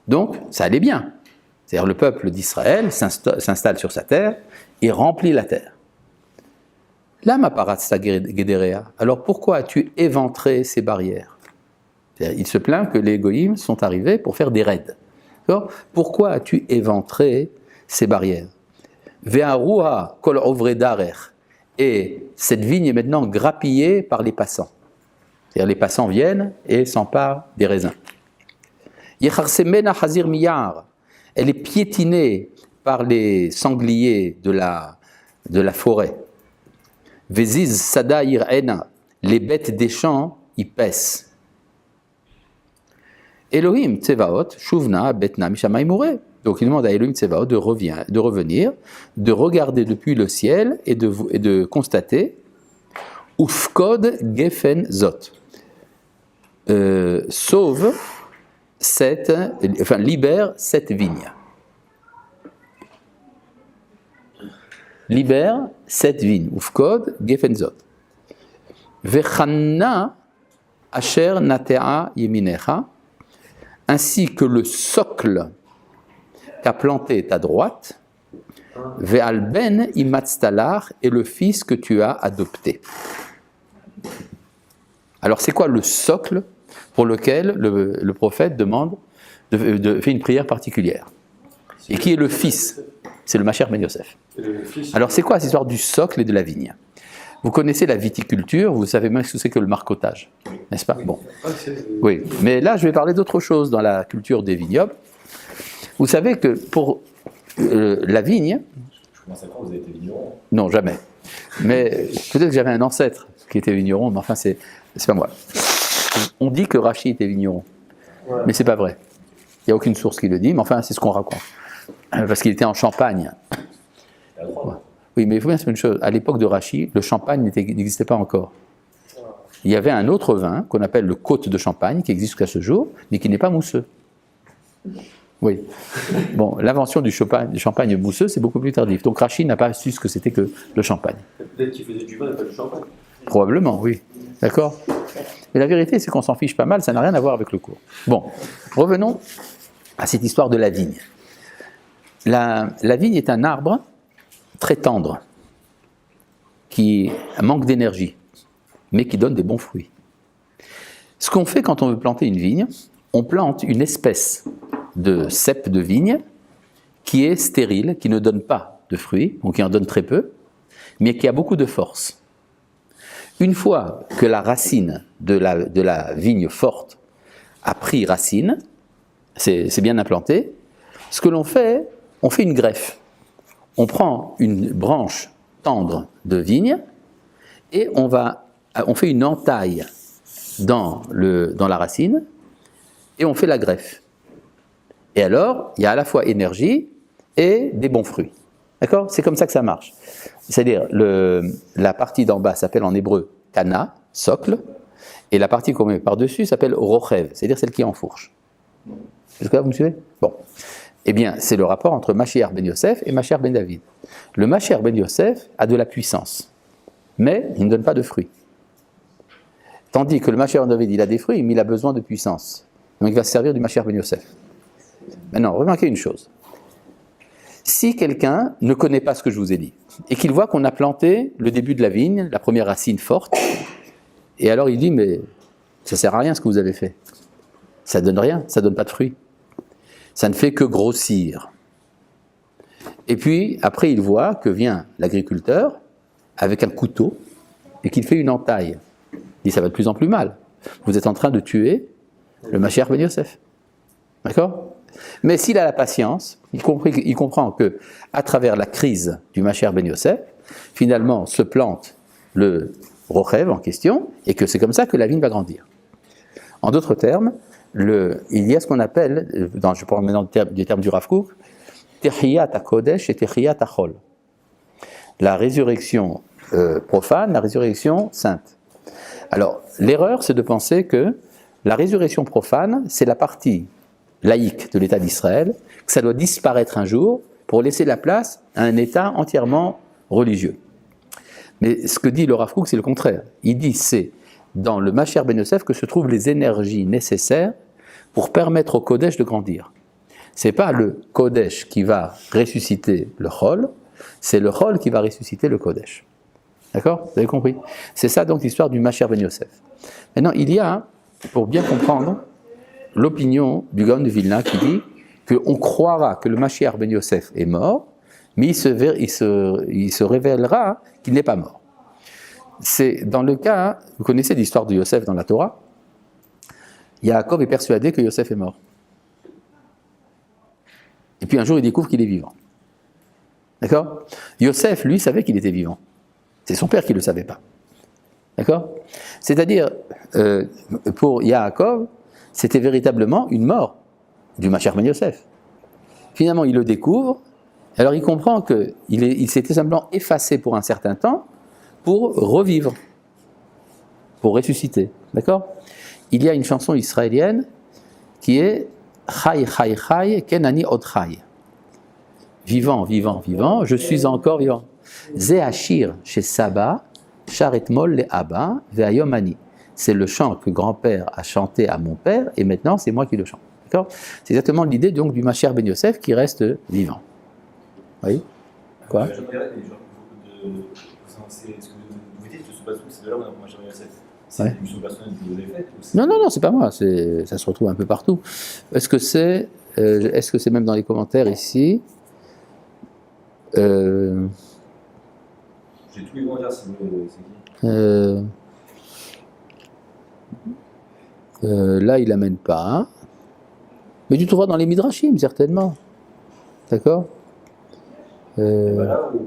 Donc, ça allait bien. C'est-à-dire le peuple d'Israël s'installe sur sa terre et remplit la terre. Lama paratsa gederea. Alors pourquoi as-tu éventré ces barrières? C'est-à-dire, il se plaint que les goïms sont arrivés pour faire des raids. D'accord? Pourquoi as-tu éventré ces barrières? Ve'aruha kol ovre darer. Et cette vigne est maintenant grappillée par les passants. C'est-à-dire les passants viennent et s'emparent des raisins. Yecharsemena hazir miyar. Elle est piétinée par les sangliers de la forêt. Veziz sada ir'ena. Les bêtes des champs y paissent. Elohim Tsevaot, Shuvna, Betna, Mishamai Mouré. Donc il demande à Elohim Tsevaot de revenir, de regarder depuis le ciel et de constater Ufkod Gefen Zot. Sauve libère cette vigne. Libère cette vigne. Ufkod Gefen Zot. Vechanna Asher Natea Yeminecha, ainsi que le socle qu'a planté ta droite, Ve'al ben imatztalar, et le fils que tu as adopté. Alors c'est quoi le socle pour lequel le prophète demande fait une prière particulière? Et qui est le fils? C'est le Mashiach ben Yosef. Alors c'est quoi cette histoire du socle et de la vigne? Vous connaissez la viticulture, vous savez même ce que c'est que le marcottage, n'est-ce pas? Bon. Oui, mais là je vais parler d'autre chose dans la culture des vignobles. Vous savez que pour la vigne... Je commence à croire que vous avez été vigneron. Non, jamais. Mais peut-être que j'avais un ancêtre qui était vigneron, mais enfin c'est pas moi. On dit que Rachi était vigneron, mais c'est pas vrai. Il n'y a aucune source qui le dit, mais enfin c'est ce qu'on raconte. Parce qu'il était en Champagne. Oui, mais il faut bien savoir une chose, à l'époque de Rachi, le champagne n'existait pas encore. Il y avait un autre vin qu'on appelle le Côte de Champagne, qui existe jusqu'à ce jour, mais qui n'est pas mousseux. Oui. Bon, l'invention du champagne mousseux, c'est beaucoup plus tardif. Donc Rachi n'a pas su ce que c'était que le champagne. Peut-être qu'il faisait du vin et pas du champagne. Probablement, oui. D'accord? Mais la vérité, c'est qu'on s'en fiche pas mal, ça n'a rien à voir avec le cours. Bon, revenons à cette histoire de la vigne. La vigne est un arbre très tendre, qui manque d'énergie, mais qui donne des bons fruits. Ce qu'on fait quand on veut planter une vigne, on plante une espèce de cep de vigne qui est stérile, qui ne donne pas de fruits, donc qui en donne très peu, mais qui a beaucoup de force. Une fois que la racine de la vigne forte a pris racine, c'est bien implanté, ce que l'on fait, on fait une greffe. On prend une branche tendre de vigne et on fait une entaille dans la racine et on fait la greffe. Et alors, il y a à la fois énergie et des bons fruits. D'accord? C'est comme ça que ça marche. C'est-à-dire, la partie d'en bas s'appelle en hébreu kana, socle, et la partie qu'on met par-dessus s'appelle rochev, c'est-à-dire celle qui enfourche. Jusque-là, vous me suivez? Bon. Eh bien, c'est le rapport entre Mashiach ben Yosef et Mashiach ben David. Le Mashiach ben Yosef a de la puissance, mais il ne donne pas de fruits. Tandis que le Mashiach ben David, il a des fruits, mais il a besoin de puissance. Donc il va se servir du Mashiach ben Yosef. Maintenant, remarquez une chose. Si quelqu'un ne connaît pas ce que je vous ai dit, et qu'il voit qu'on a planté le début de la vigne, la première racine forte, et alors il dit, mais ça ne sert à rien ce que vous avez fait. Ça ne donne rien, ça ne donne pas de fruits. Ça ne fait que grossir. Et puis, après, il voit que vient l'agriculteur avec un couteau et qu'il fait une entaille. Il dit, ça va de plus en plus mal. Vous êtes en train de tuer le Mashiach ben Yosef. D'accord? Mais s'il a la patience, il comprend que à travers la crise du Mashiach ben Yosef, finalement se plante le rochev en question et que c'est comme ça que la vigne va grandir. En d'autres termes, il y a ce qu'on appelle, je parle maintenant du terme du Rav Kook, Techiyat HaKodesh et Techiyat HaChol. La résurrection profane, la résurrection sainte. Alors, l'erreur, c'est de penser que la résurrection profane, c'est la partie laïque de l'État d'Israël, que ça doit disparaître un jour pour laisser la place à un État entièrement religieux. Mais ce que dit le Rav Kook, c'est le contraire. Il dit c'est dans le Mashiach ben Yosef que se trouvent les énergies nécessaires pour permettre au Kodesh de grandir. Ce n'est pas le Kodesh qui va ressusciter le Chol, c'est le Chol qui va ressusciter le Kodesh. D'accord? Vous avez compris? C'est ça donc l'histoire du Mashiach ben Yosef. Maintenant, il y a, pour bien comprendre, l'opinion du Gaon de Vilna qui dit qu'on croira que le Mashiach ben Yosef est mort, mais il se révélera qu'il n'est pas mort. C'est dans le cas, vous connaissez l'histoire de Yosef dans la Torah, Yaakov est persuadé que Yosef est mort. Et puis un jour il découvre qu'il est vivant. D'accord? Yosef, lui, savait qu'il était vivant. C'est son père qui ne le savait pas. D'accord? C'est-à-dire, pour Yaakov, c'était véritablement une mort du Mashiach ben Yosef. Finalement, il le découvre, alors il comprend qu'il s'était simplement effacé pour un certain temps pour revivre. pour ressusciter. D'accord? Il y a une chanson israélienne qui est Chai, Chai, Chai, Kenani Od Chai. Vivant, vivant, vivant, je suis encore vivant. Ze Ashir chez Saba, Sharet Mol le Abba, Ve'ayom Ani. C'est le chant que grand-père a chanté à mon père, et maintenant c'est moi qui le chante. D'accord? C'est exactement l'idée donc du Mashiach Ben Yosef qui reste vivant. Oui? Quoi? C'est ce que vous dites, c'est de là où on a Mashiach Ben Yosef. C'est Ouais. une émission personnelle que vous avez faite? Non, non, non, c'est pas moi, ça se retrouve un peu partout. Est-ce que c'est même dans les commentaires ici? J'ai tous les commentaires, c'est qui? Là, il n'amène pas. Hein. Mais tu trouveras dans les Midrashim, certainement. D'accord? Là ou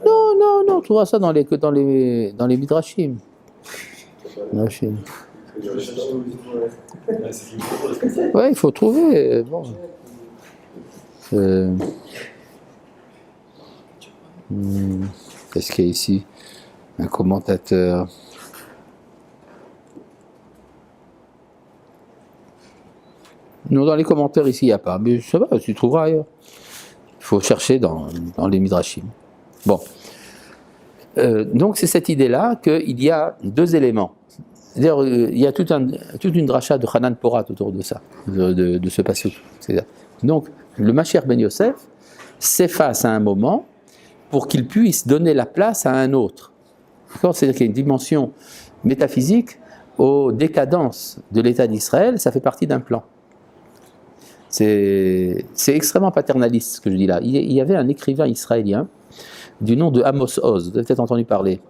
Non, non, non, tu trouveras ça dans les Midrashim. Midrashim. Ouais, il faut trouver. Bon. Qu'est-ce qu'il y a ici? Un commentateur. Non, dans les commentaires ici, il n'y a pas. Mais ça va, tu trouveras ailleurs. Il faut chercher dans les Midrashim. Bon. Donc, c'est cette idée-là qu'il y a deux éléments. C'est-à-dire, il y a toute une dracha de Hanan Porat autour de ça, de ce passage. Donc, le Mashiach Ben Yosef s'efface à un moment pour qu'il puisse donner la place à un autre. D'accord? C'est-à-dire qu'il y a une dimension métaphysique aux décadences de l'État d'Israël, ça fait partie d'un plan. C'est extrêmement paternaliste ce que je dis là. Il y avait un écrivain israélien du nom de Amos Oz, vous avez peut-être entendu parler.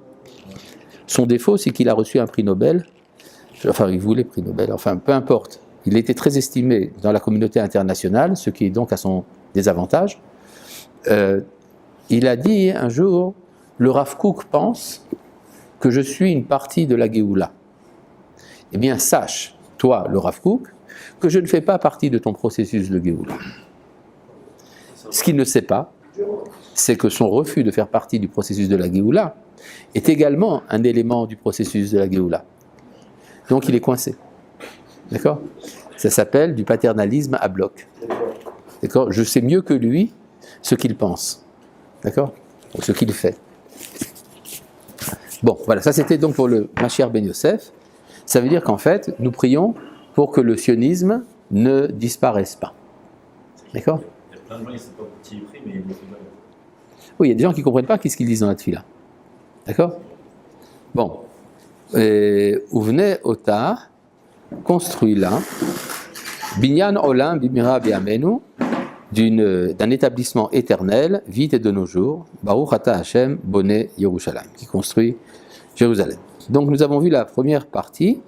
Son défaut, c'est qu'il a reçu un prix Nobel, enfin il voulait prix Nobel, enfin peu importe. Il était très estimé dans la communauté internationale, ce qui est donc à son désavantage. Il a dit un jour, le Rav Kook pense que je suis une partie de la Géoula. Eh bien sache, toi le Rav Kook, que je ne fais pas partie de ton processus de Géoula. Ce qu'il ne sait pas, c'est que son refus de faire partie du processus de la Géoula est également un élément du processus de la Géoula. Donc il est coincé. D'accord? Ça s'appelle du paternalisme à bloc. D'accord? Je sais mieux que lui ce qu'il pense. D'accord? Ou ce qu'il fait. Bon, voilà, ça c'était donc pour le Mashiach Ben Yosef. Ça veut dire qu'en fait, nous prions pour que le sionisme ne disparaisse pas. D'accord? Il y a plein de gens qui ne savent pas pour qui ils prient, mais ils ne le font pas. Oui, il y a des gens qui ne comprennent pas qu'est-ce qu'ils disent dans la tefila. D'accord? Bon. Ouvnei Ota, construit là, Binyan Olam Bimira Biamenu, d'un établissement éternel, vite et de nos jours, Baruch Ata Hashem Boné Yerushalayim, qui construit Jérusalem. Donc nous avons vu la première partie,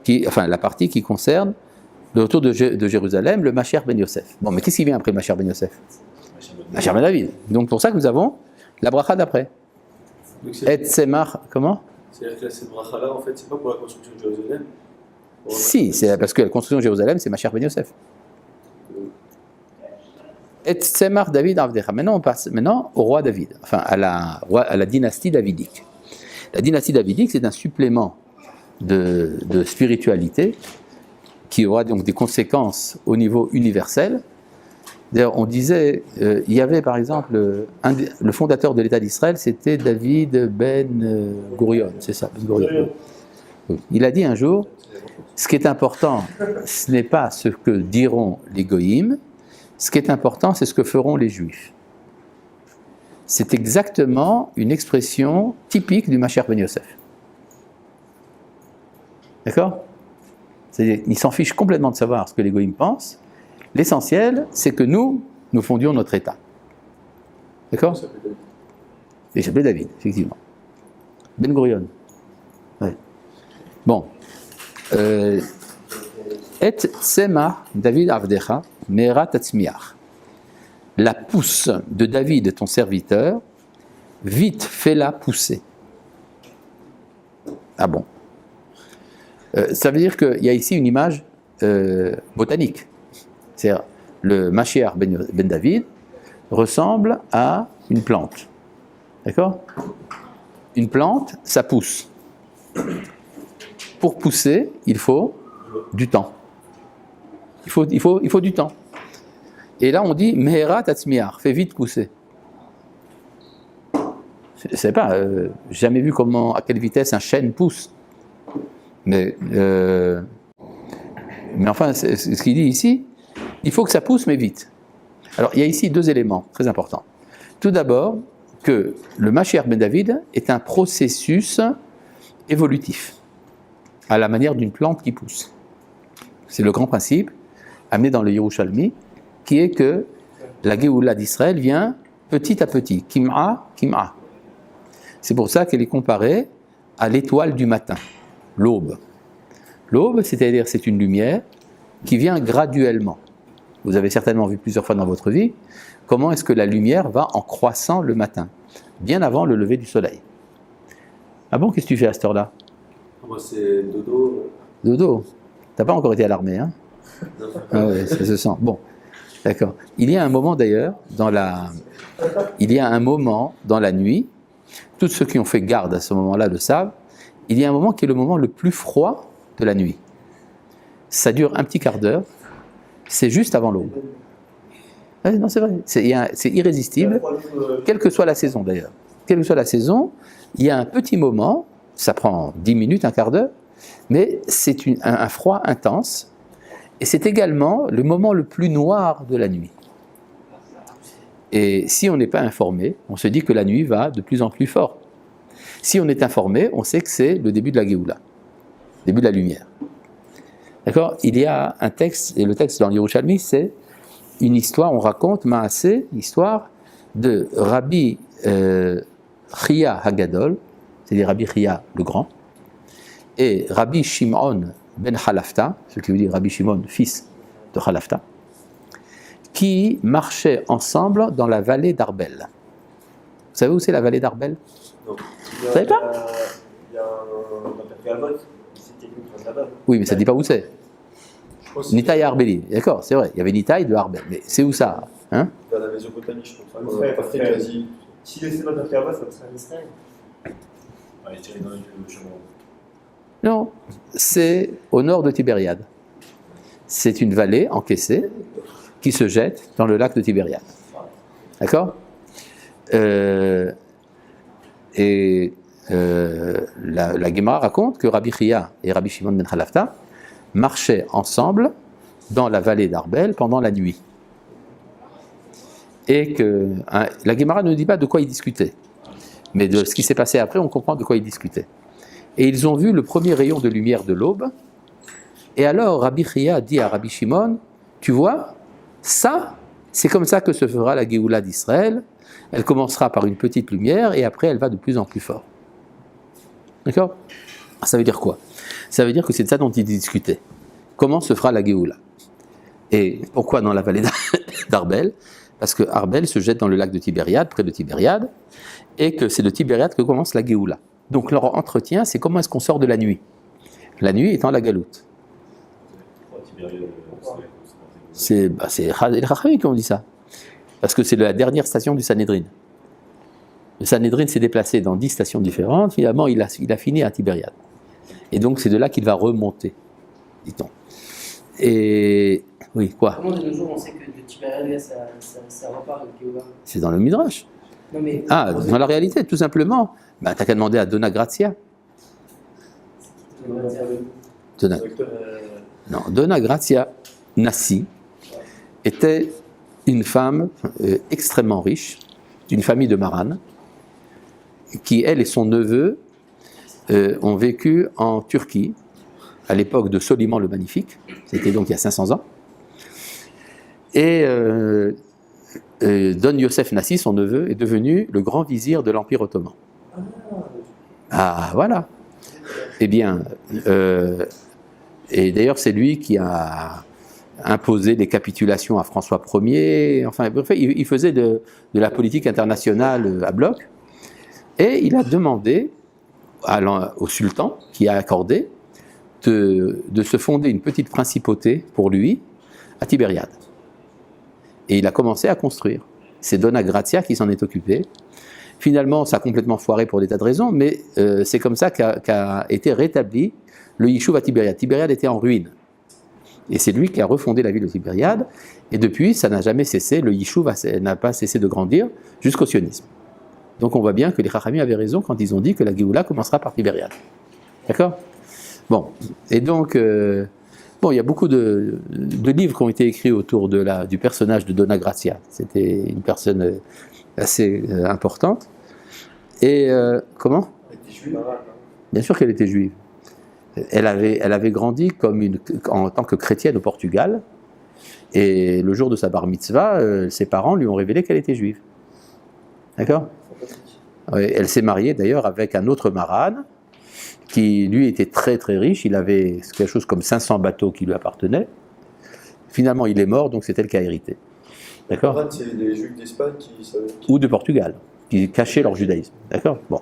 la partie qui concerne le retour de Jérusalem, le Mashiach Ben Yosef. Bon, mais qu'est-ce qui vient après Mashiach Ben Yosef? Mashiach Ben David. Donc pour ça que nous avons la bracha d'après. Et Semar, comment? C'est-à-dire que cette bracha-là, en fait, c'est pas pour la construction de Jérusalem. Si, c'est parce que la construction de Jérusalem, c'est Mashiach Ben Yosef. Et Semar David Avdecha. Maintenant, on passe au roi David, enfin à la dynastie davidique. La dynastie davidique, c'est un supplément de spiritualité qui aura donc des conséquences au niveau universel. D'ailleurs, on disait, il y avait par exemple, le fondateur de l'État d'Israël, c'était David Ben Gurion, c'est ça, Ben Gurion. Il a dit un jour, ce qui est important, ce n'est pas ce que diront les goïms, ce qui est important, c'est ce que feront les juifs. C'est exactement une expression typique du Mashiach Ben Yosef. D'accord? C'est-à-dire, il s'en fiche complètement de savoir ce que les goïms pensent. L'essentiel, c'est que nous fondions notre État. D'accord? Il s'appelait David, effectivement. Ben Gurion. Ouais. Bon. Et Tsema, David Avdecha, Mera Tatzmiach. La pousse de David, ton serviteur, vite fais-la pousser. Ah bon? Ça veut dire qu'il y a ici une image botanique. C'est-à-dire, le Mashiach Ben David ressemble à une plante. D'accord? Une plante, ça pousse. pour pousser, il faut du temps. Il faut du temps. Et là, on dit Mehera tatsmiar, fais vite pousser. Je ne sais pas, jamais vu à quelle vitesse un chêne pousse. Mais enfin, c'est ce qu'il dit ici, il faut que ça pousse, mais vite. Alors, il y a ici deux éléments très importants. Tout d'abord, que le Mashiach ben David est un processus évolutif, à la manière d'une plante qui pousse. C'est le grand principe amené dans le Yerushalmi, qui est que la Géoula d'Israël vient petit à petit, kim'a, kim'a. C'est pour ça qu'elle est comparée à l'étoile du matin, l'aube. L'aube, c'est-à-dire c'est une lumière qui vient graduellement. Vous avez certainement vu plusieurs fois dans votre vie comment est-ce que la lumière va en croissant le matin, bien avant le lever du soleil. Ah bon, qu'est-ce que tu fais à cette heure-là? Moi, c'est dodo. Dodo. T'as pas encore été à l'armée, hein? Ah ouais, ça se sent. Bon, d'accord. Il y a un moment d'ailleurs dans la nuit. Tous ceux qui ont fait garde à ce moment-là le savent. Il y a un moment qui est le moment le plus froid de la nuit. Ça dure un petit quart d'heure. C'est juste avant l'aube. Ouais, non, c'est vrai. C'est irrésistible. Quelle que soit la saison d'ailleurs. Quelle que soit la saison, il y a un petit moment. Ça prend 10 minutes, un quart d'heure. Mais c'est un froid intense. Et c'est également le moment le plus noir de la nuit. Et si on n'est pas informé, on se dit que la nuit va de plus en plus fort. Si on est informé, on sait que c'est le début de la Géoula, le début de la lumière. D'accord? Il y a un texte, et le texte dans l'Yerushalmi, c'est une histoire, on raconte, Maaseh, l'histoire de Rabbi Chia Hagadol, c'est-à-dire Rabbi Chia le Grand, et Rabbi Shimon ben Halafta, ce qui veut dire Rabbi Shimon, fils de Halafta, qui marchaient ensemble dans la vallée d'Arbel. Vous savez où c'est la vallée d'Arbel? Non. Vous savez pas? Il y a un c'était là-bas. Oui, mais ça ne dit pas où c'est. Je crois que c'est Nitaï Arbeli, d'accord, c'est vrai, il y avait Nitaï de Arbel, mais c'est où ça, hein? vers la Mésopotamie, je pense. Ouais, Pas parce très que- quasi. Si c'est dans la Ferme, ça serait en Israël. Ouais, tiré dans le chemin. Non, c'est au nord de Tibériade. C'est une vallée encaissée qui se jette dans le lac de Tibériade. D'accord? La Gemara raconte que Rabbi Chia et Rabbi Shimon ben Halafta marchaient ensemble dans la vallée d'Arbel pendant la nuit. Et que la Gemara ne dit pas de quoi ils discutaient, mais de ce qui s'est passé après, on comprend de quoi ils discutaient. Et ils ont vu le premier rayon de lumière de l'aube. Et alors Rabbi Chia dit à Rabbi Shimon, tu vois, ça, c'est comme ça que se fera la Géoula d'Israël. Elle commencera par une petite lumière et après elle va de plus en plus fort. D'accord? Ça veut dire quoi? Ça veut dire que c'est de ça dont ils discutaient. Comment se fera la Géoula? Et pourquoi dans la vallée d'Arbel? Parce que Arbel se jette dans le lac de Tibériade, près de Tibériade, et que c'est de Tibériade que commence la Géoula. Donc leur entretien, c'est comment est-ce qu'on sort de la nuit? La nuit étant la galoute. C'est les Chachamim qui ont dit ça. Parce que c'est la dernière station du Sanhédrin. Le Sanhédrin s'est déplacé dans 10 stations différentes, finalement il a fini à Tibériade. Et donc c'est de là qu'il va remonter, dit-on. Et oui, quoi? Comment de nos jours on sait que de Tibériade, ça repart avec Géoula? C'est dans le Midrash. Non mais. Ah, dans la réalité, tout simplement, t'as qu'à demander à Dona Grazia. Dona Grazia Nassi était une femme extrêmement riche, d'une famille de Maran, qui, elle et son neveu, ont vécu en Turquie, à l'époque de Soliman le Magnifique, c'était donc il y a 500 ans. Et Don Yosef Nassi, son neveu, est devenu le grand vizir de l'Empire ottoman. Ah, voilà. Eh bien, et d'ailleurs, c'est lui qui a imposé des capitulations à François Ier. Enfin, il faisait de la politique internationale à bloc. Et il a demandé au sultan, qui a accordé, de se fonder une petite principauté pour lui à Tibériade. Et il a commencé à construire. C'est Dona Grazia qui s'en est occupé. Finalement, ça a complètement foiré pour des tas de raisons, mais c'est comme ça qu'a été rétabli le Yishuv à Tibériade. Tibériade était en ruine. Et c'est lui qui a refondé la ville de Tibériade. Et depuis, ça n'a jamais cessé, le Yishuv n'a pas cessé de grandir jusqu'au sionisme. Donc on voit bien que les Chachamim avaient raison quand ils ont dit que la Géoula commencera par Tibériade. D'accord ? Bon, et donc, il y a beaucoup de livres qui ont été écrits autour du personnage de Donna Gracia. C'était une personne assez importante. Et comment ? Bien sûr qu'elle était juive. Elle avait grandi en tant que chrétienne au Portugal. Et le jour de sa bar mitzvah, ses parents lui ont révélé qu'elle était juive. D'accord ? Elle s'est mariée d'ailleurs avec un autre marane qui lui était très très riche. Il avait quelque chose comme 500 bateaux qui lui appartenaient. Finalement, il est mort, donc c'est elle qui a hérité. D'accord ? Marane, c'est les juifs d'Espagne Ou de Portugal, qui cachaient leur judaïsme. D'accord ? Bon.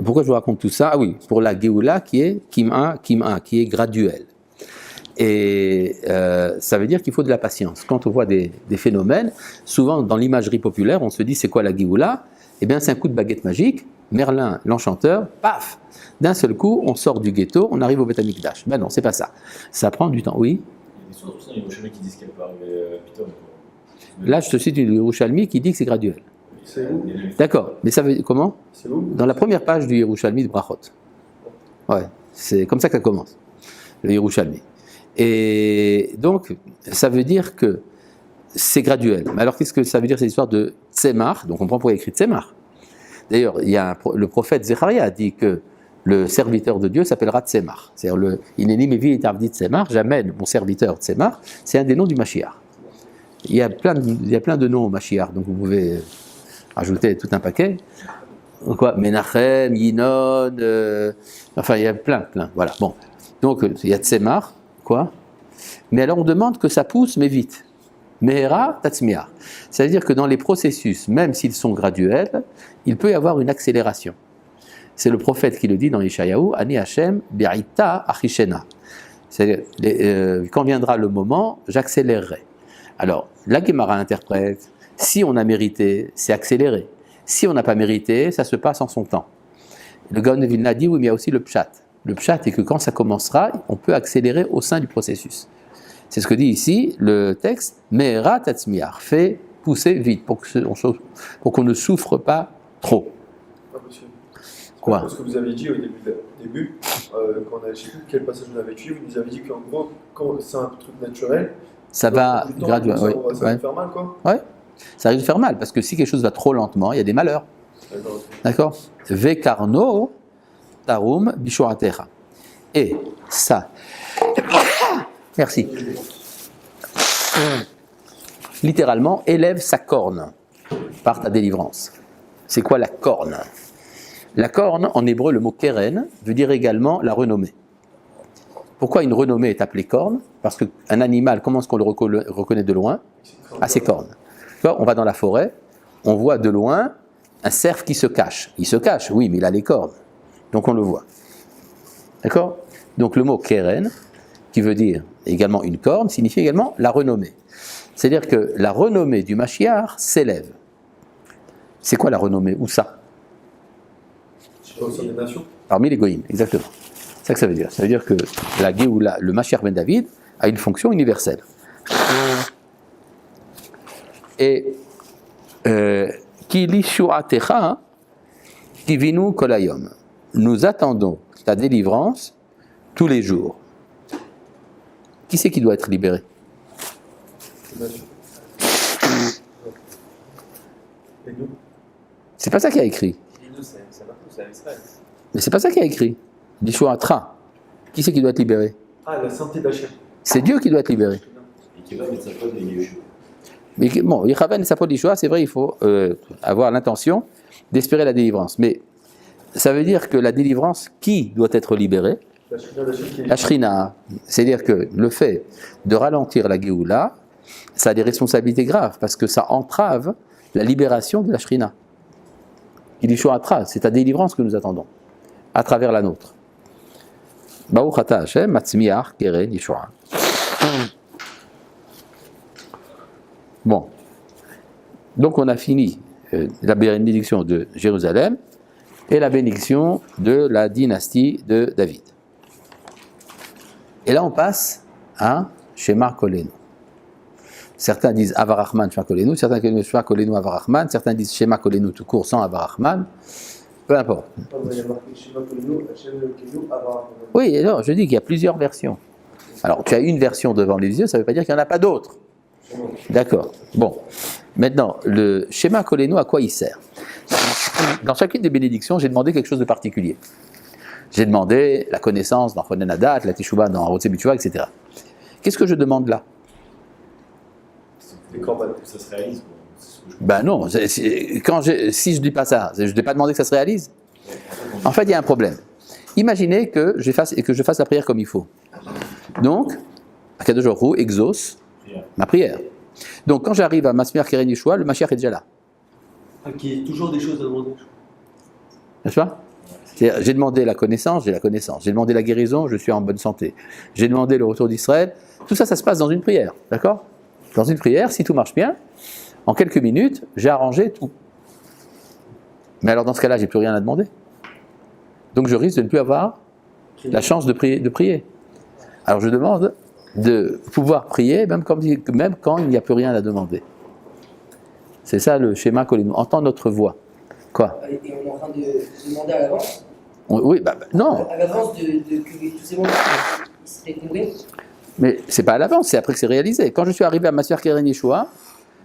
Pourquoi je vous raconte tout ça ? Ah oui, pour la Géoula qui est Kim-A, qui est graduelle. Et ça veut dire qu'il faut de la patience. Quand on voit des phénomènes, souvent dans l'imagerie populaire, on se dit c'est quoi la Géoula ? Eh bien c'est un coup de baguette magique, Merlin, l'enchanteur, paf ! D'un seul coup, on sort du ghetto, on arrive au Beth Amikdash. Ben non, c'est pas ça. Ça prend du temps, oui. Il y a des sources dans les Yerushalmi qui disent qu'elle peut arriver Python. Là, je te cite une Yerushalmi qui dit que c'est graduel. C'est où ? D'accord, mais ça veut dire comment ? C'est où ? Dans la première page du Yerushalmi de Brachot. Ouais, c'est comme ça qu'elle commence, le Yerushalmi. Et donc, ça veut dire que c'est graduel. Mais alors, qu'est-ce que ça veut dire, cette histoire de Tzemar ? Donc, on comprend pourquoi il écrit Tzemar. D'ailleurs, le prophète Zecharia a dit que le serviteur de Dieu s'appellera Tzemar. C'est-à-dire, Ineni Mevi et Avdi Tzemar, j'amène mon serviteur Tzemar, c'est un des noms du Mashiach. Il y a plein de noms au Mashiach, donc vous pouvez rajouter tout un paquet. Quoi ? Menachem, Yinon, enfin, il y a plein, voilà. Bon. Donc, il y a Tzemar, quoi ? Mais alors, on demande que ça pousse, mais vite. Mehera tatzmiar. C'est-à-dire que dans les processus, même s'ils sont graduels, il peut y avoir une accélération. C'est le prophète qui le dit dans Yeshayahu, Ani Hashem bi'ita achishena. C'est-à-dire, quand viendra le moment, j'accélérerai. Alors, la Gemara interprète, si on a mérité, c'est accéléré. Si on n'a pas mérité, ça se passe en son temps. Le Gaon de Vilna dit, oui, mais il y a aussi le pshat. Le pshat est que quand ça commencera, on peut accélérer au sein du processus. C'est ce que dit ici le texte, Mehera tatzmiar, fait pousser vite, pour qu'on ne souffre pas trop. Ah, monsieur. Quoi ? Parce que vous avez dit au début quand on a, je sais plus quel passage on avait tué, vous nous avez dit qu'en gros, quand c'est un truc naturel, ça va graduellement. Oui. Ça va faire mal, quoi. Ouais. Ça risque de faire mal, parce que si quelque chose va trop lentement, il y a des malheurs. D'accord ? Vekarno tarum bishoratecha. Et ça. Merci. Littéralement, élève sa corne par ta délivrance. C'est quoi la corne ? La corne, en hébreu, le mot keren, veut dire également la renommée. Pourquoi une renommée est appelée corne ? Parce qu'un animal, comment est-ce qu'on le reconnaît de loin ? À ses cornes. On va dans la forêt, on voit de loin un cerf qui se cache. Il se cache, oui, mais il a les cornes. Donc on le voit. D'accord ? Donc le mot keren, qui veut dire également une corne, signifie également la renommée. C'est-à-dire que la renommée du Mashiach s'élève. C'est quoi la renommée ? Où ça ? Au sein des nations. Parmi les goïms, exactement. C'est ça que ça veut dire. Ça veut dire que la Géoula, le Mashiach ben David, a une fonction universelle. Et Ki lishuatecha kivinu kolayom. Nous attendons ta délivrance tous les jours. Qui c'est qui doit être libéré ? Et nous ? C'est pas ça qu'il y a écrit. Mais c'est pas ça qu'il y a écrit. Lishuatra. Qui c'est qui doit être libéré ? Ah, la santé d'Hachem. C'est Dieu qui doit être libéré. Et qui va mettre sa faute des Yeshua. Mais bon, Yechaven et Sapod Yeshua, c'est vrai, il faut avoir l'intention d'espérer la délivrance. Mais ça veut dire que la délivrance, qui doit être libérée ? La Shrina d'Hachem qui est La Shrina. C'est-à-dire que le fait de ralentir la Géoula, ça a des responsabilités graves, parce que ça entrave la libération de la Shrina. Il Yeshuatra, c'est ta délivrance que nous attendons, à travers la nôtre. Baruch ata Hashem, matzmiach, keren, Yeshua. Bon, donc on a fini la bénédiction de Jérusalem et la bénédiction de la dynastie de David. Et là, on passe à Shema Kolenu. Certains disent Avarachman Shema Kolenu, certains disent Shema Kolenu Avarachman, certains disent Shema Kolenu tout court sans Avarachman. Peu importe. Oui, alors je dis qu'il y a plusieurs versions. Alors, tu as une version devant les yeux, ça ne veut pas dire qu'il n'y en a pas d'autres. D'accord. Bon. Maintenant, le schéma Kolenu, à quoi il sert? Dans chacune des bénédictions, j'ai demandé quelque chose de particulier. J'ai demandé la connaissance dans Chonen Hadat, la Teshuvah dans Rotse B'Teshuvah, etc. Qu'est-ce que je demande là? Et quand ça se réalise? Ben non, si je ne dis pas ça, je ne t'ai pas demandé que ça se réalise. En fait, il y a un problème. Imaginez que je fasse la prière comme il faut. Donc, Akadosh Baruch Hu exauce ma prière. Donc, quand j'arrive à Masmiach Keren Yeshua, le Mashiach est déjà là. Qui est toujours des choses à demander. N'est-ce pas? C'est-à-dire, j'ai demandé la connaissance, j'ai la connaissance. J'ai demandé la guérison, je suis en bonne santé. J'ai demandé le retour d'Israël. Tout ça, ça se passe dans une prière. D'accord? Dans une prière, si tout marche bien, en quelques minutes, j'ai arrangé tout. Mais alors, dans ce cas-là, j'ai plus rien à demander. Donc, je risque de ne plus avoir la chance de prier. Alors, je demande de pouvoir prier, même quand il n'y a plus rien à demander. C'est ça le schéma Kolenu. Entend notre voix. Quoi? Et on est en train de demander à l'avance. Oui, non. À l'avance que tous ces mots ils seraient comblés. Mais c'est pas à l'avance, c'est après que c'est réalisé. Quand je suis arrivé à Masmiach Keren Yeshua,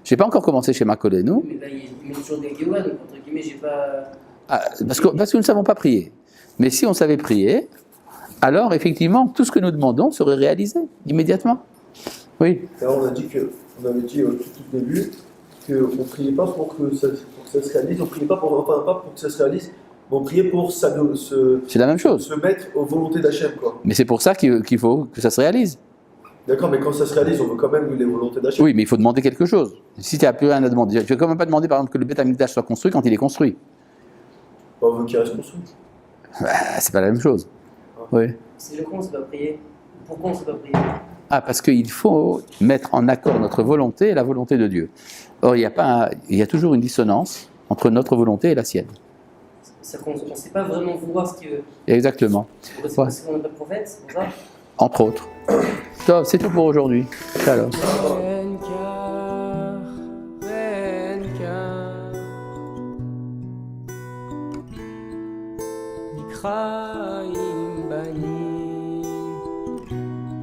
je n'ai pas encore commencé schéma Kolenu. Mais là, il met toujours des Géoua, donc entre guillemets, j'ai pas. Parce que nous ne savons pas prier. Mais si on savait prier, alors effectivement, tout ce que nous demandons serait réalisé immédiatement. Oui. Alors, on avait dit au tout début qu'on ne priait pas pour que ça se réalise, on ne priait pas pour que ça se réalise, mais on priait pour C'est la même chose. se mettre aux volontés d'Hachem, quoi. Mais c'est pour ça qu'il faut que ça se réalise. D'accord, mais quand ça se réalise, on veut quand même les volontés d'Hachem. Oui, mais il faut demander quelque chose. Si tu n'as plus rien à demander, tu ne vas quand même pas demander par exemple que le Beth Amikdash soit construit quand il est construit. On veut qu'il reste construit. C'est pas la même chose. Oui. C'est le con, on ne sait pas prier. Pourquoi on ne sait pas prier? Parce qu'il faut mettre en accord notre volonté et la volonté de Dieu. Or, il y a toujours une dissonance entre notre volonté et la sienne. C'est-à-dire qu'on ne sait pas vraiment vouloir ce que. Exactement. C'est parce qu'on n'est pas prophète, c'est pour ça? Entre autres. Top, c'est tout pour aujourd'hui. Shalom. נקראים בנים